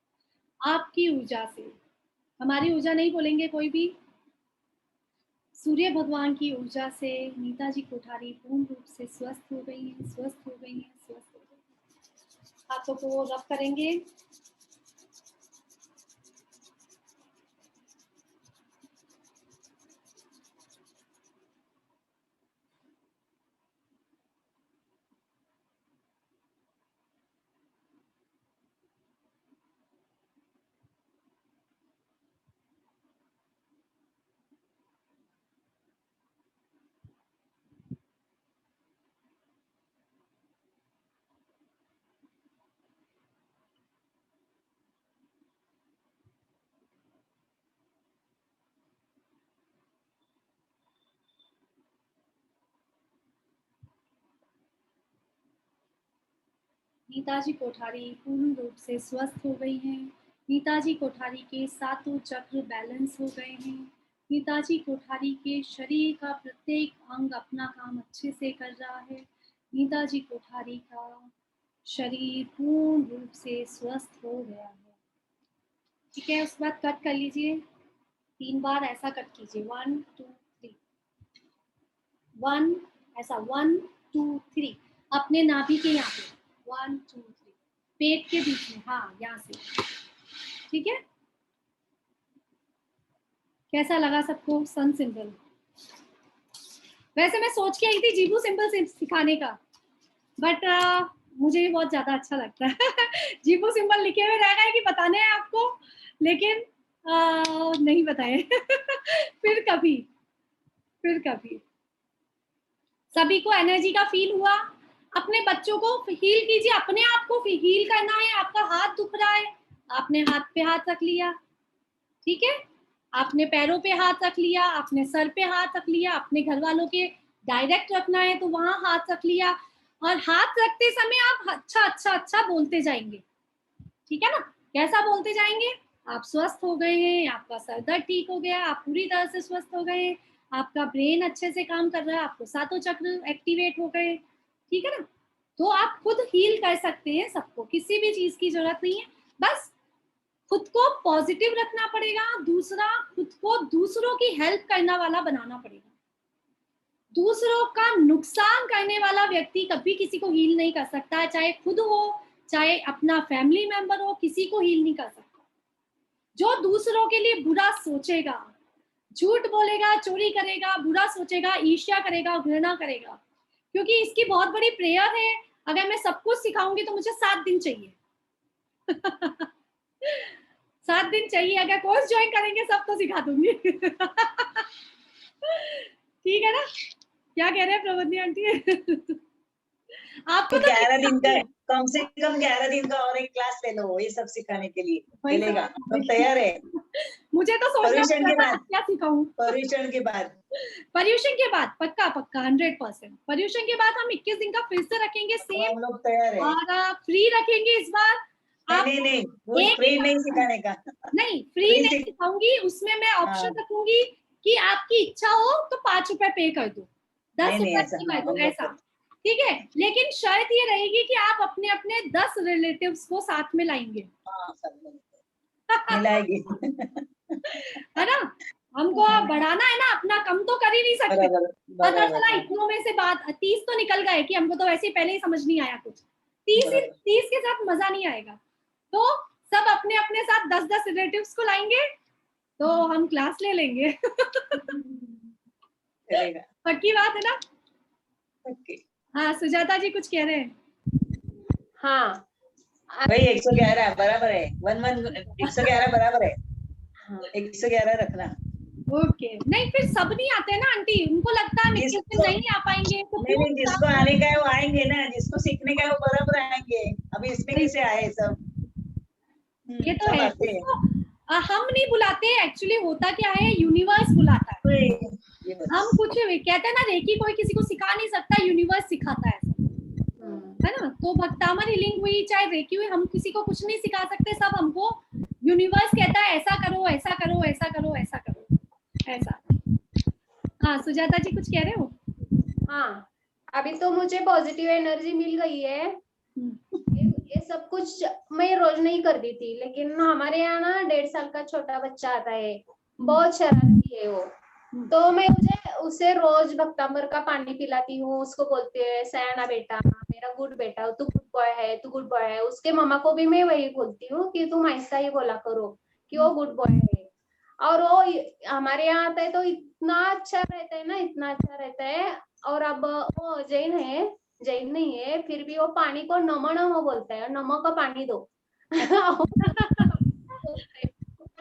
Speaker 1: आपकी ऊर्जा से, हमारी ऊर्जा नहीं बोलेंगे कोई भी, सूर्य भगवान की ऊर्जा से नीता जी कोठारी पूर्ण रूप से स्वस्थ हो गई हैं, स्वस्थ हो गई हैं, स्वस्थ हो गई हैं। हाथों को रब करेंगे। नीता जी कोठारी पूर्ण रूप से स्वस्थ हो गई हैं। नीता जी कोठारी के सातों चक्र बैलेंस हो गए हैं। नीता जी कोठारी के शरीर का प्रत्येक अंग अपना काम अच्छे से कर रहा है। नीता जी कोठारी का शरीर पूर्ण रूप से स्वस्थ हो गया है। ठीक है, उसके बाद कट कर लीजिए। 3 बार ऐसा कट कीजिए, 1 2 3, 1 ऐसा 1 2 3, अपने नाभि के यहाँ पे 1 2 3, पेट के बीच में, हाँ यहाँ से। ठीक है, कैसा लगा सबको सन सिंबल? वैसे मैं सोच के आई थी जीबू सिंबल सिखाने का, बट मुझे भी बहुत ज्यादा अच्छा लगता है। जीबू सिंबल लिखे हुए रह गए कि बताने हैं आपको, लेकिन नहीं बताए। फिर कभी, फिर कभी। सभी को एनर्जी का फील हुआ? अपने बच्चों को हील कीजिए, अपने आप को हील करना है। आपका हाथ दुख रहा है, आपने हाथ पे हाथ रख लिया, ठीक है, आपने पैरों पे हाथ रख लिया, आपने सर पे हाथ रख लिया, अपने घर वालों के डायरेक्ट रखना है तो वहां हाथ रख लिया, और हाथ रखते समय आप अच्छा अच्छा अच्छा बोलते जाएंगे, ठीक है ना? कैसा बोलते जाएंगे? आप स्वस्थ हो गए हैं, आपका सर दर्द ठीक हो गया, आप पूरी तरह से स्वस्थ हो गए, आपका ब्रेन अच्छे से काम कर रहा है, आपको सातों चक्र एक्टिवेट हो गए, ठीक है ना? तो आप खुद हील कर सकते हैं सबको, किसी भी चीज की जरूरत नहीं है, बस खुद को पॉजिटिव रखना पड़ेगा। दूसरा, खुद को दूसरों की हेल्प करना वाला बनाना पड़ेगा। दूसरों का नुकसान करने वाला व्यक्ति कभी किसी को हील नहीं कर सकता है, चाहे खुद हो चाहे अपना फैमिली मेंबर हो, किसी को हील नहीं कर सकता। जो दूसरों के लिए बुरा सोचेगा, झूठ बोलेगा, चोरी करेगा, बुरा सोचेगा, ईर्ष्या करेगा, घृणा करेगा, क्योंकि इसकी बहुत बड़ी प्रेयर है। अगर मैं सब कुछ सिखाऊंगी तो मुझे 7 दिन चाहिए। 7 दिन चाहिए, अगर कोर्स ज्वाइन करेंगे सब तो सिखा दूंगी। ठीक है ना? क्या कह रहे हैं प्रबंधी आंटी? आपको तो
Speaker 3: 11 दिन का, कम से कम 11 दिन का और एक क्लास ले लो ये सब सिखाने के लिए, चलेगा? हम तैयार है।
Speaker 1: मुझे तो
Speaker 3: पर्यूषण के बाद,
Speaker 1: क्या सिखाऊं?
Speaker 3: पर्यूषण के बाद,
Speaker 1: पर्यूषण के बाद पक्का पक्का 100%। पर्यूषण के बाद हम 21 दिन का फिर से रखेंगे सेम,
Speaker 3: हम लोग तैयार है।
Speaker 1: और फ्री रखेंगे इस बार।
Speaker 3: नहीं, वो फ्री नहीं सिखाने का।
Speaker 1: नहीं, फ्री नहीं सिखाऊंगी, उसमें मैं ऑप्शन रखूंगी कि आपकी इच्छा हो तो 5 रुपए पे कर दो, 10 रुपए कर दो, ऐसा, ठीक है? लेकिन शर्त ये रहेगी कि आप अपने अपने 10 रिलेटिव्स को साथ में लाएंगे।
Speaker 3: मिलाएगी।
Speaker 1: है ना? हमको बढ़ाना है ना, अपना कम तो कर ही नहीं सकते। पता चला इतनों में से बात 30 तो निकल गए कि हमको तो वैसे ही पहले ही समझ नहीं आया कुछ। 30 के साथ मजा नहीं आएगा, तो सब अपने अपने साथ 10-10 रिलेटिव्स को लाएंगे तो हम क्लास ले लेंगे। पक्की बात है ना? हाँ, सुजाता जी कुछ कह रहे हैं?
Speaker 2: हाँ
Speaker 3: भाई 111 बराबर है, 111 बराबर है, 111 रखना।
Speaker 1: ओके, नहीं फिर सब नहीं आते हैं ना आंटी, उनको लगता है नहीं आ पाएंगे तो
Speaker 3: नहीं, जिसको आने का है वो आएंगे ना, जिसको सीखने का है वो बराबर आएंगे। अभी इसमें कैसे आए सब?
Speaker 1: ये तो है, हम नहीं बुलाते, एक्चुअली होता क्या है, यूनिवर्स बुलाता है। हम कुछ कहते हैं ना, रेकी कोई किसी को सिखा नहीं सकता, यूनिवर्स सिखाता है ना? तो भक्तामन हीलिंग हुई चाहे रेकी हुई, हम किसी को कुछ नहीं सिखा सकते, सब हमको यूनिवर्स कहता है ऐसा करो, ऐसा करो, ऐसा करो, ऐसा करो, ऐसा। हाँ सुजाता जी कुछ कह रहे हो?
Speaker 2: हाँ, अभी तो मुझे पॉजिटिव एनर्जी मिल गई है। ये सब कुछ मैं रोज नहीं करती थी, लेकिन हमारे यहाँ ना 1.5 साल का छोटा बच्चा आता है, बहुत शरारती है वो। तो मैं उसे रोज भक्तांबर का पानी पिलाती हूँ, उसको बोलती है सयाना बेटा, मेरा गुड बेटा, तू गुड बॉय है, तू गुड बॉय है। उसके मम्मा को भी मैं वही बोलती हूँ कि तुम ऐसा ही बोला करो कि वो गुड बॉय है। और वो हमारे यहाँ आता है तो इतना अच्छा रहता है ना, इतना अच्छा रहता है। और अब वो जैन है, जैन नहीं है, फिर भी वो पानी को नमो नमो बोलता है, नमो का पानी दो।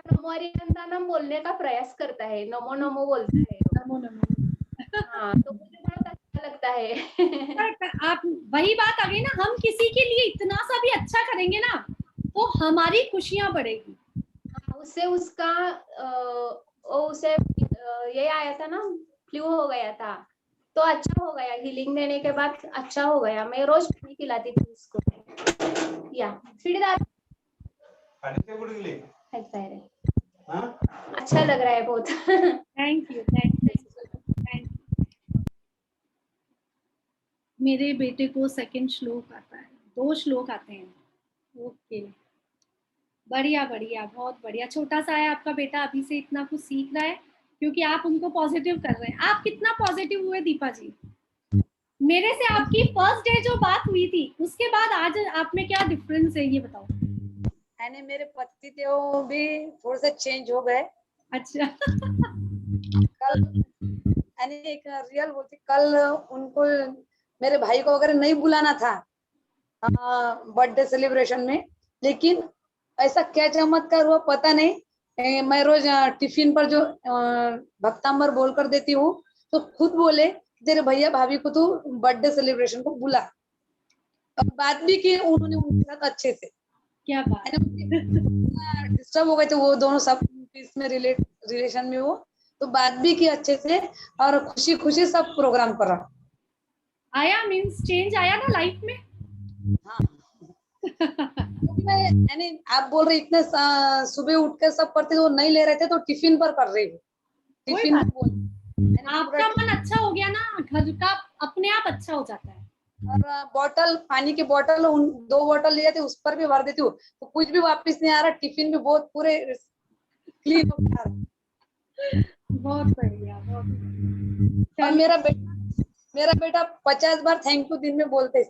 Speaker 2: नमो अरिहंतानम बोलने का प्रयास करता है, नमो नमो बोलता है।
Speaker 1: नमो नमो।
Speaker 2: हाँ, तो मुझे बहुत अच्छा लगता है।
Speaker 1: आप वही बात आ गई ना, हम किसी के लिए इतना सा भी अच्छा करेंगे ना तो हमारी खुशियां बढ़ेगी।
Speaker 2: उससे उसका उसे ये आया था ना, फ्लू हो गया था, तो अच्छा हो गया, हीलिंग देने के बाद अच्छा हो गया। मैं रोज पानी पिलाती थी उसको। या सीढ़ीदार अच्छा लग रहा है बहुत।
Speaker 1: Thank you, thank you, thank you. मेरे बेटे को सेकंड श्लोक आता है, 2 श्लोक आते हैं। ओके, बढ़िया बढ़िया, बहुत बढ़िया। छोटा सा है आपका बेटा, अभी से इतना कुछ सीख रहा है क्योंकि आप उनको पॉजिटिव कर रहे हैं। आप कितना पॉजिटिव हुए दीपा जी? मेरे से आपकी फर्स्ट डे जो बात हुई थी उसके बाद आज आप में क्या डिफरेंस है ये बताओ।
Speaker 5: यानी मेरे पति थे वो भी थोड़े से चेंज हो गए।
Speaker 1: अच्छा।
Speaker 5: कल यानी एक रियल बोलती, कल उनको मेरे भाई को अगर नहीं बुलाना था बर्थडे सेलिब्रेशन में, लेकिन ऐसा क्या चमत्कार हुआ पता नहीं। मैं रोज टिफिन पर जो भक्तांबर बोल कर देती हूँ, तो खुद बोले तेरे भैया भाभी को तू बर्थडे सेलिब्रेशन को बुला। और बात भी की उन्होंने उनके साथ अच्छे से।
Speaker 1: क्या बात।
Speaker 5: डिस्टर्ब हो गए थे वो दोनों सब इसमें रिलेशन में, वो तो बात भी की अच्छे से और खुशी खुशी सब प्रोग्राम करा।
Speaker 1: आया मींस चेंज आया ना लाइफ में।
Speaker 5: हाँ। यानी आप बोल रहे इतने सुबह उठकर सब करते वो नहीं ले रहे थे, तो टिफिन पर कर रही हूँ। टिफिन
Speaker 1: आपका मन अच्छा हो गया ना, घर का अपने आप अच्छा हो जाता है।
Speaker 5: और बॉटल, पानी की बॉटल 2 बॉटल लिए थे, उस पर भी भर देती हूँ, तो कुछ भी वापस नहीं आ रहा। टिफिन भी बहुत पूरे क्लीन हो गया।
Speaker 1: बहुत बढ़िया, बहुत बढ़िया।
Speaker 5: और मेरा बेटा 50 बार थैंक यू दिन में बोलता
Speaker 1: है।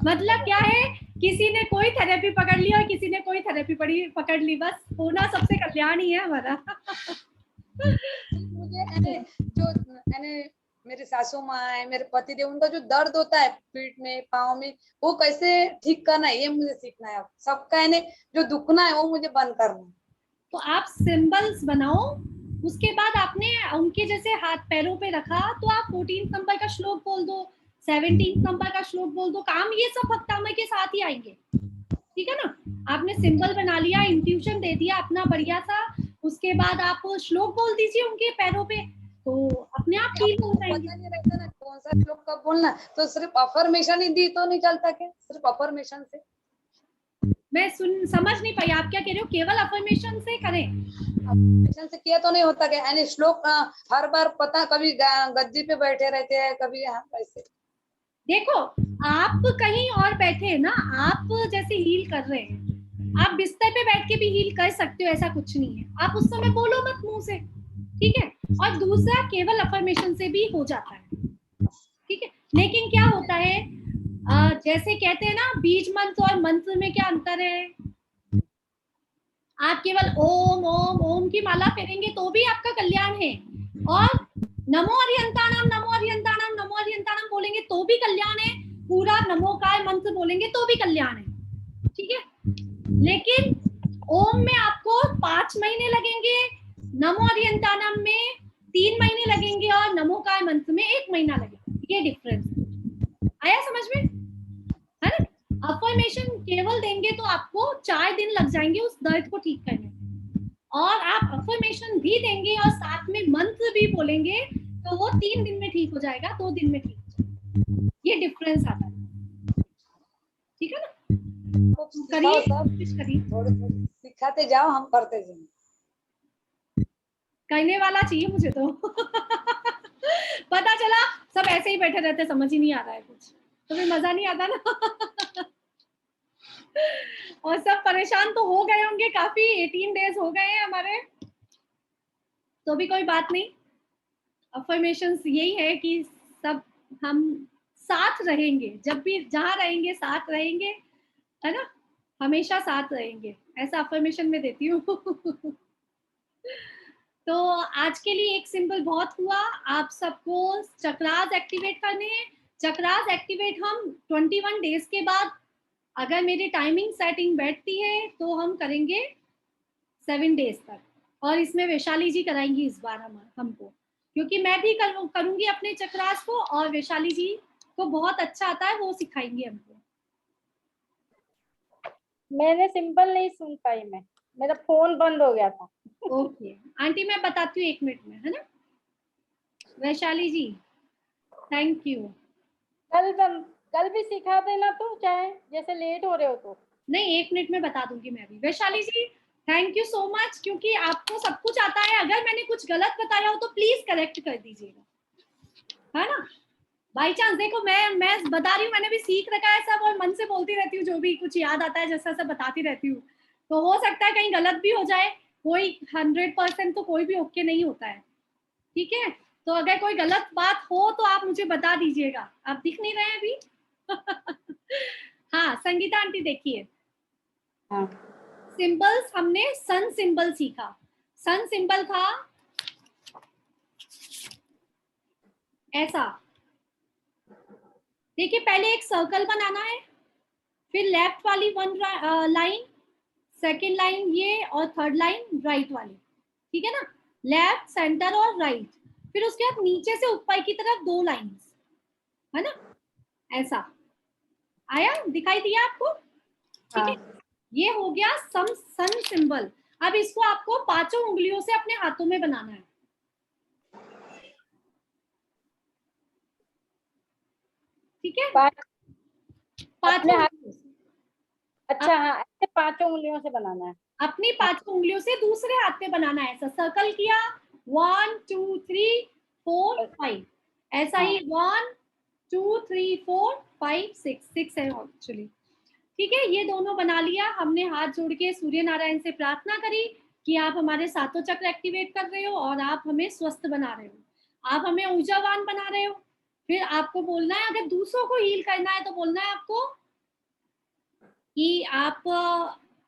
Speaker 1: मतलब क्या है, किसी ने कोई थेरेपी पकड़ ली और किसी ने कोई थेरेपी पकड़ ली, बस होना सबसे कल्याण ही है हमारा।
Speaker 5: मुझे जो मेरे सासू माँ है, मेरे पति देव, उनका जो दर्द होता है पीठ में, पाँव में, वो कैसे ठीक करना है ये मुझे सीखना है। सबका जो दुखना है वो मुझे बंद करना है।
Speaker 1: तो आप सिंबल्स बनाओ, उसके बाद आपने उनके जैसे हाथ पैरों पे रखा तो आप 14 नंबर का श्लोक बोल दो, 17 नंबर का श्लोक बोल दो, काम ये सब भक्तामय के साथ ही आएंगे। ठीक है ना, आपने सिंबल बना लिया, इंट्यूशन दे दिया अपना बढ़िया सा, उसके बाद आप श्लोक बोल दीजिए उनके पैरों पे, तो अपने आप हील हो जाएंगे।
Speaker 5: पता नहीं रहता ना कौन सा श्लोक कब बोलना, तो सिर्फ अफर्मेशन ही दी तो नहीं चलता क्या? सिर्फ अफर्मेशन से
Speaker 1: मैं समझ नहीं पाई आप क्या कह रहे हो। केवल अफर्मेशन से करें?
Speaker 5: अफर्मेशन से किया तो नहीं होता क्या? यानी श्लोक हर बार पता, कभी गद्दी पे बैठे रहते हैं, कभी यहाँ ऐसे।
Speaker 1: देखो, आप कहीं और बैठे हैं ना, आप जैसे हील कर रहे हैं, आप बिस्तर पे बैठ के भी हील कर सकते हो, ऐसा कुछ नहीं है। आप उस समय बोलो मत मुंह से, ठीक है। और दूसरा, केवल अफर्मेशन से भी हो जाता है, ठीक है। लेकिन क्या होता है, जैसे कहते हैं ना, बीज मंत्र और मंत्र में क्या अंतर है? आप केवल ओम ओम ओम की माला फेरेंगे तो भी आपका कल्याण है, और नमो अरिहंताणम नमो अरिहंताणम नमो अरिहंताणम बोलेंगे तो भी कल्याण है, पूरा नमोकार मंत्र बोलेंगे तो भी कल्याण है, ठीक है। लेकिन ओम में आपको 5 महीने लगेंगे, नमो अरिहंताणम में 3 महीने लगेंगे, और नमोकार मंत्र में 1 महीना लगेगा। ये डिफरेंस आया समझ में, है ना। अफर्मेशन केवल देंगे तो आपको 4 दिन लग जाएंगे उस दर्द को ठीक करने में, और आप अफर्मेशन भी देंगे और साथ में मंत्र भी बोलेंगे तो वो 3 दिन में ठीक हो जाएगा, 2 दिन में ठीक हो जाएगा। ये डिफरेंस आता है, ठीक है ना। करिए, कोशिश करिए,
Speaker 5: थोड़े सिखाते जाओ, हम करते जाएंगे।
Speaker 1: करने वाला चाहिए मुझे तो। पता चला सब ऐसे ही बैठे रहते, समझ ही नहीं आ रहा है कुछ। तुम्हें मजा नहीं आता ना? और सब परेशान तो हो गए होंगे काफी, 18 डेज हो गए हैं हमारे, तो भी कोई बात नहीं। अफर्मेशंस यही है कि सब हम साथ रहेंगे, जब भी जहाँ रहेंगे साथ रहेंगे, है ना, हमेशा साथ रहेंगे, ऐसा अफर्मेशन में देती हूँ। तो आज के लिए एक सिंबल बहुत हुआ। आप सबको चक्रास एक्टिवेट करने हैं। चक्रास एक्टिवेट हम 21 डेज के बाद, अगर मेरी टाइमिंग सेटिंग बैठती है तो हम करेंगे 7 डेज तक, और इसमें वैशाली जी कराएंगी इस बार हमको, क्योंकि मैं भी करूंगी अपने चक्रास को, और वैशाली जी को बहुत अच्छा आता है, वो सिखाएंगे हमको।
Speaker 7: मैंने सिंपल नहीं सुन पाई, मेरा फोन बंद हो गया था।
Speaker 1: ओके आंटी, मैं बताती हूँ 1 मिनट में, है ना। Vaishali ji thank you.
Speaker 7: कल भी सिखा देना तुम, चाहे जैसे लेट हो रहे हो तो।
Speaker 1: नहीं 1 मिनट में बता दूंगी मैं भी। Vaishali ji thank you so much, क्योंकि आपको सब कुछ आता है। अगर मैंने कुछ गलत बताया हो तो प्लीज करेक्ट कर दीजिएगा, है ना। बाई चांस देखो, मैं बता रही हूँ, मैंने भी सीख रखा है सब, और मन से बोलती रहती हूँ, जो भी कुछ याद आता है जैसा सब बताती रहती हूँ। तो हो सकता है कहीं गलत भी हो जाए, कोई 100% तो कोई भी ओके नहीं होता है, ठीक है। तो अगर कोई गलत बात हो तो आप मुझे बता दीजिएगा। आप दिख नहीं रहे हैं अभी। हाँ संगीता आंटी देखिए,
Speaker 7: हाँ।
Speaker 1: सिंबल्स हमने सन सिंबल सीखा। सन सिंबल था ऐसा, देखिए पहले एक सर्कल बनाना है, फिर लेफ्ट वाली 1 लाइन, सेकेंड लाइन ये, और थर्ड लाइन राइट वाली, ठीक है ना, लेफ्ट सेंटर और राइट। फिर उसके बाद नीचे से ऊपर की तरफ 2 लाइंस, है ना, ऐसा आया, दिखाई दिया आपको, ठीक है। ये हो गया सन सिंबल। अब इसको आपको 5 उंगलियों से अपने हाथों में बनाना है, ठीक है। 5
Speaker 7: अपने हाथ,
Speaker 1: उंगलियों से,
Speaker 7: अच्छा हाँ, ऐसे 5 उंगलियों से बनाना है।
Speaker 1: अपनी 5 उंगलियों से दूसरे हाथ पे बनाना है। ऐसा सर्कल किया, 1 2 3 4 5, ऐसा ही 1 2 3 4 5 6 है एक्चुअली, ठीक है। ये दोनों बना लिया हमने। हाथ जोड़ के सूर्य नारायण से प्रार्थना करी कि आप हमारे सातों चक्र एक्टिवेट कर रहे हो, और आप हमें स्वस्थ बना रहे हो, आप हमें ऊर्जावान बना रहे हो। फिर आपको बोलना है, अगर दूसरों को हील करना है तो बोलना है आपको कि आप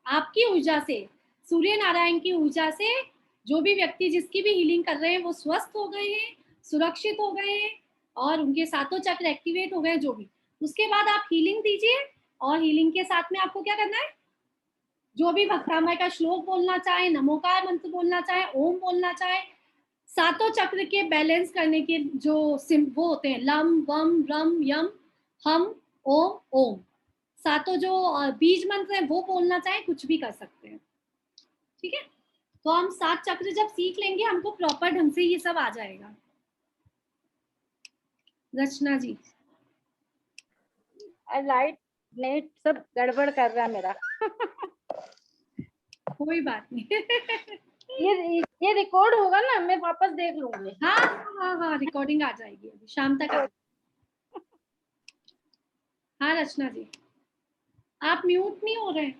Speaker 1: आपकी ऊर्जा से, सूर्य नारायण की ऊर्जा से, जो भी व्यक्ति जिसकी भी हीलिंग कर रहे हैं वो स्वस्थ हो गए हैं, सुरक्षित हो गए हैं, और उनके सातों चक्र एक्टिवेट हो गए जो भी। उसके बाद आप हीलिंग दीजिए, और हीलिंग के साथ में आपको क्या करना है, जो भी भक्तामय का श्लोक बोलना चाहे, नमोकार मंत्र बोलना चाहे, ओम बोलना चाहे, सातों चक्र के बैलेंस करने के जो वो होते हैं, लम वम रम यम हम ओम ओम, सातों जो बीज मंत्र है वो बोलना चाहे, कुछ भी कर सकते हैं, ठीक है। तो हम 7 चक्र जब सीख लेंगे, हमको प्रॉपर ढंग से ये सब आ जाएगा। रचना जी
Speaker 7: लाइट नेट सब गड़बड़ कर रहा है मेरा।
Speaker 1: कोई बात नहीं।
Speaker 7: ये रिकॉर्ड होगा ना, मैं वापस देख लूंगी।
Speaker 1: हाँ हाँ हाँ, रिकॉर्डिंग आ जाएगी अभी शाम तक आ। हाँ रचना जी, आप म्यूट नहीं हो रहे,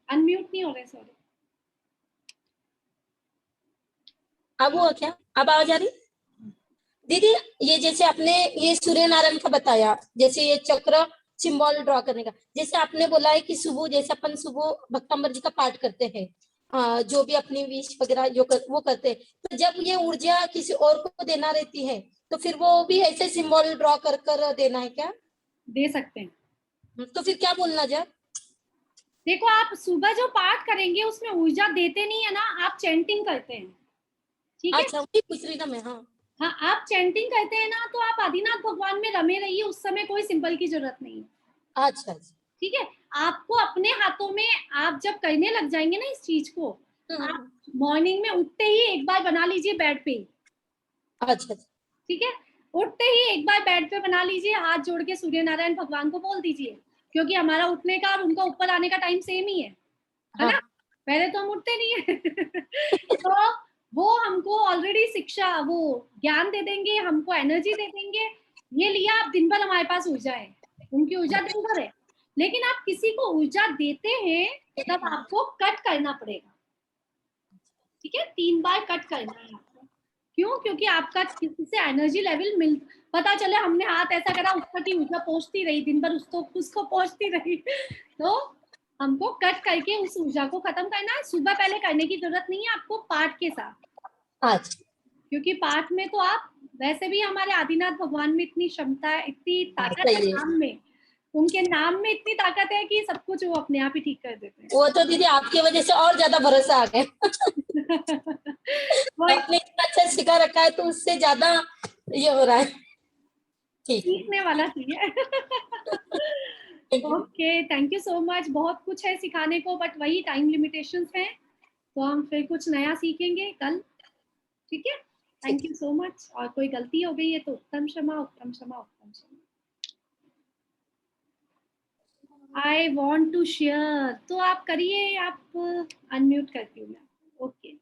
Speaker 1: अनम्यूट नहीं हो रहे, सॉरी।
Speaker 8: अब हुआ क्या? अब आवाज आ रही? दीदी ये जैसे आपने ये सूर्य नारायण का बताया, जैसे ये चक्र सिंबल ड्रॉ करने का, जैसे आपने बोला है कि सुबह जैसे अपन सुबह भक्तांबर जी का पाठ करते हैं, जो भी अपनी विश वगैरह वो करते हैं, तो जब ये ऊर्जा किसी और को देना रहती है तो फिर वो भी ऐसे सिंबल ड्रॉ कर देना है क्या?
Speaker 1: दे सकते हैं।
Speaker 8: तो फिर क्या बोलना जब?
Speaker 1: देखो आप सुबह जो पाठ करेंगे उसमें ऊर्जा देते नहीं है ना, आप चैंटिंग करते हैं, ठीक है।
Speaker 8: अच्छा वही पूछ रही था मैं। हाँ
Speaker 1: हाँ आप चैंटिंग करते हैं ना, तो आप आदिनाथ भगवान में रमे रहिए, उस समय कोई सिंबल की जरूरत नहीं है।
Speaker 8: अच्छा
Speaker 1: ठीक है, आपको अपने हाथों में, आप जब करने लग जाएंगे ना इस चीज को, आप मॉर्निंग में उठते ही एक बार बना लीजिए बेड पे।
Speaker 8: अच्छा
Speaker 1: ठीक है, उठते ही एक बार बेड पे बना लीजिए, हाथ जोड़ के सूर्य नारायण भगवान को बोल दीजिए, क्योंकि हमारा उठने का और उनका ऊपर आने का टाइम सेम ही है ना। पहले तो हम उठते नहीं है। तो वो हमको ऑलरेडी शिक्षा, वो ज्ञान दे देंगे, हमको एनर्जी दे देंगे, ये लिया आप दिन भर हमारे पास ऊर्जा है, उनकी ऊर्जा दिन भर है, लेकिन आप किसी को ऊर्जा देते हैं तब आपको कट करना पड़ेगा, ठीक है, 3 बार कट करना है आपको। क्यों? क्योंकि आपका किसी से एनर्जी लेवल मिल, पता चले हमने हाथ ऐसा करा, उसका की ऊर्जा पहुंचती रही दिन भर, उसको पहुंचती रही, तो हमको कट करके उस ऊर्जा को खत्म करना है। सुबह पहले करने की जरूरत नहीं है आपको, पाठ के साथ,
Speaker 8: अच्छा,
Speaker 1: क्योंकि पाठ में तो आप वैसे भी, हमारे आदिनाथ भगवान में इतनी क्षमता है, इतनी ताकत है
Speaker 8: सही है।
Speaker 1: नाम में, उनके नाम में इतनी ताकत है कि सब कुछ वो अपने आप ही ठीक कर देते हैं।
Speaker 8: वो तो दीदी आपकी वजह से और ज्यादा भरोसा आ गया।
Speaker 1: वही
Speaker 8: आपने इतना अच्छा सिखा रखा है तो उससे ज्यादा ये हो रहा है। ठीक,
Speaker 1: सीखने वाला चाहिए। Okay, thank you so much. बहुत कुछ है सिखाने को, बट वही टाइम लिमिटेशंस हैं, तो हम फिर कुछ नया सीखेंगे कल, ठीक है। Thank you so much. और कोई गलती हो गई है तो उत्तम क्षमा, उत्तम क्षमा, उत्तम क्षमा। आई वॉन्ट टू शेयर, तो आप करिए, आप अनम्यूट करती हूँ मैं। ओके,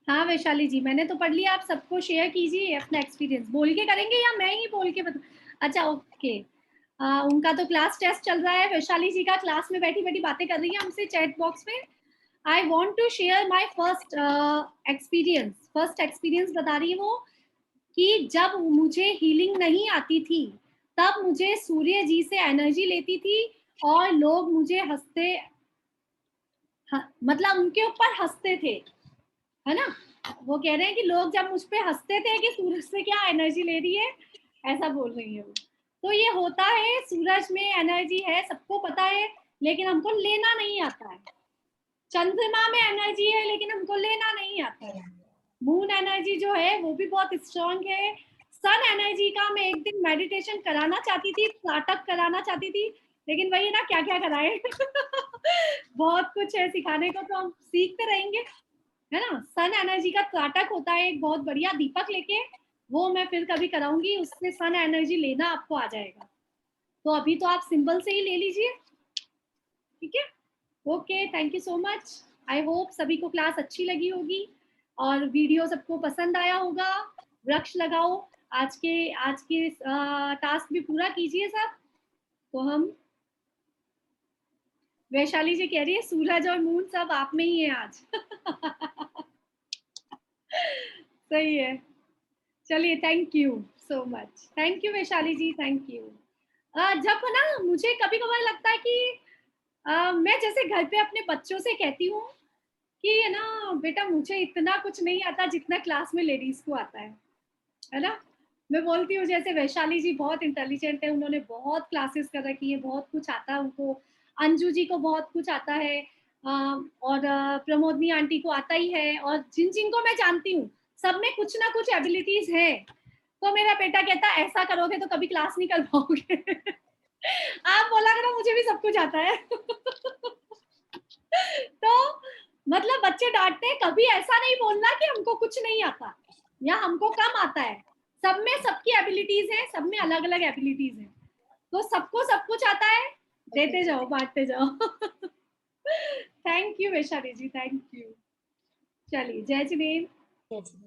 Speaker 1: हाँ वैशाली जी, मैंने तो पढ़ लिया, आप सबको शेयर कीजिए अपना एक्सपीरियंस। बोल के करेंगे या मैं ही बोल के बता? अच्छा ओके, उनका तो क्लास टेस्ट चल रहा है, वैशाली जी का क्लास में बैठी बैठी बातें कर रही है हमसे चैट बॉक्स में। I want to share my first experience बता रही है वो, कि जब मुझे हीलिंग नहीं आती थी तब मुझे सूर्य जी से एनर्जी लेती थी और लोग मुझे हंसते, मतलब उनके ऊपर हंसते थे, है ना। वो कह रहे हैं कि लोग जब मुझ पे हंसते थे कि सूरज से क्या एनर्जी ले रही है, ऐसा बोल रही है वो। तो ये होता है, सूरज में एनर्जी है, सबको पता है, लेकिन हमको लेना नहीं आता है। चंद्रमा में एनर्जी है लेकिन हमको लेना नहीं आता है। मून एनर्जी जो है वो भी बहुत स्ट्रांग है। सन एनर्जी का मैं एक दिन मेडिटेशन कराना चाहती थी, स्टार्टअप कराना चाहती थी, लेकिन वही ना, क्या क्या कराए। बहुत कुछ है सिखाने को, तो हम सीखते रहेंगे, है ना। सन एनर्जी का त्राटक होता है एक बहुत बढ़िया, दीपक लेके, वो मैं फिर कभी कराऊंगी, उससे सन एनर्जी लेना आपको आ जाएगा। तो अभी तो आप सिंबल से ही ले लीजिए, ठीक है। Okay, thank you so much. I hope सभी को क्लास अच्छी लगी होगी और वीडियो सबको पसंद आया होगा। वृक्ष लगाओ, आज के टास्क भी पूरा कीजिए सब। तो हम, वैशाली जी कह रही है सूरज और मून सब आप में ही है आज। सही है, चलिए, thank you so much, thank you Vaishali ji, thank you. जब ना मुझे कभी कभार लगता है कि मैं जैसे घर पे अपने बच्चों से कहती हूँ कि है ना बेटा, मुझे इतना कुछ नहीं आता जितना क्लास में लेडीज को आता है ना। मैं बोलती हूँ जैसे वैशाली जी बहुत इंटेलिजेंट है, उन्होंने बहुत क्लासेस कर रखी है, बहुत कुछ आता है उनको। अंजू जी को बहुत कुछ आता है, और प्रमोदनी आंटी को आता ही है, और जिन जिन को मैं जानती हूँ सब में कुछ ना कुछ एबिलिटीज है। तो मेरा बेटा कहता है ऐसा करोगे तो कभी क्लास नहीं कर पाओगे। आप बोला करो मुझे भी सब कुछ आता है। तो मतलब बच्चे डांटते हैं, कभी ऐसा नहीं बोलना कि हमको कुछ नहीं आता या हमको कम आता है। सब में सबकी एबिलिटीज है, सब में अलग अलग एबिलिटीज है, तो सबको सब कुछ आता है, देते जाओ, बांटते जाओ। Thank you Vaishali ji, thank you. चलिए, जय जिनेन्द्र।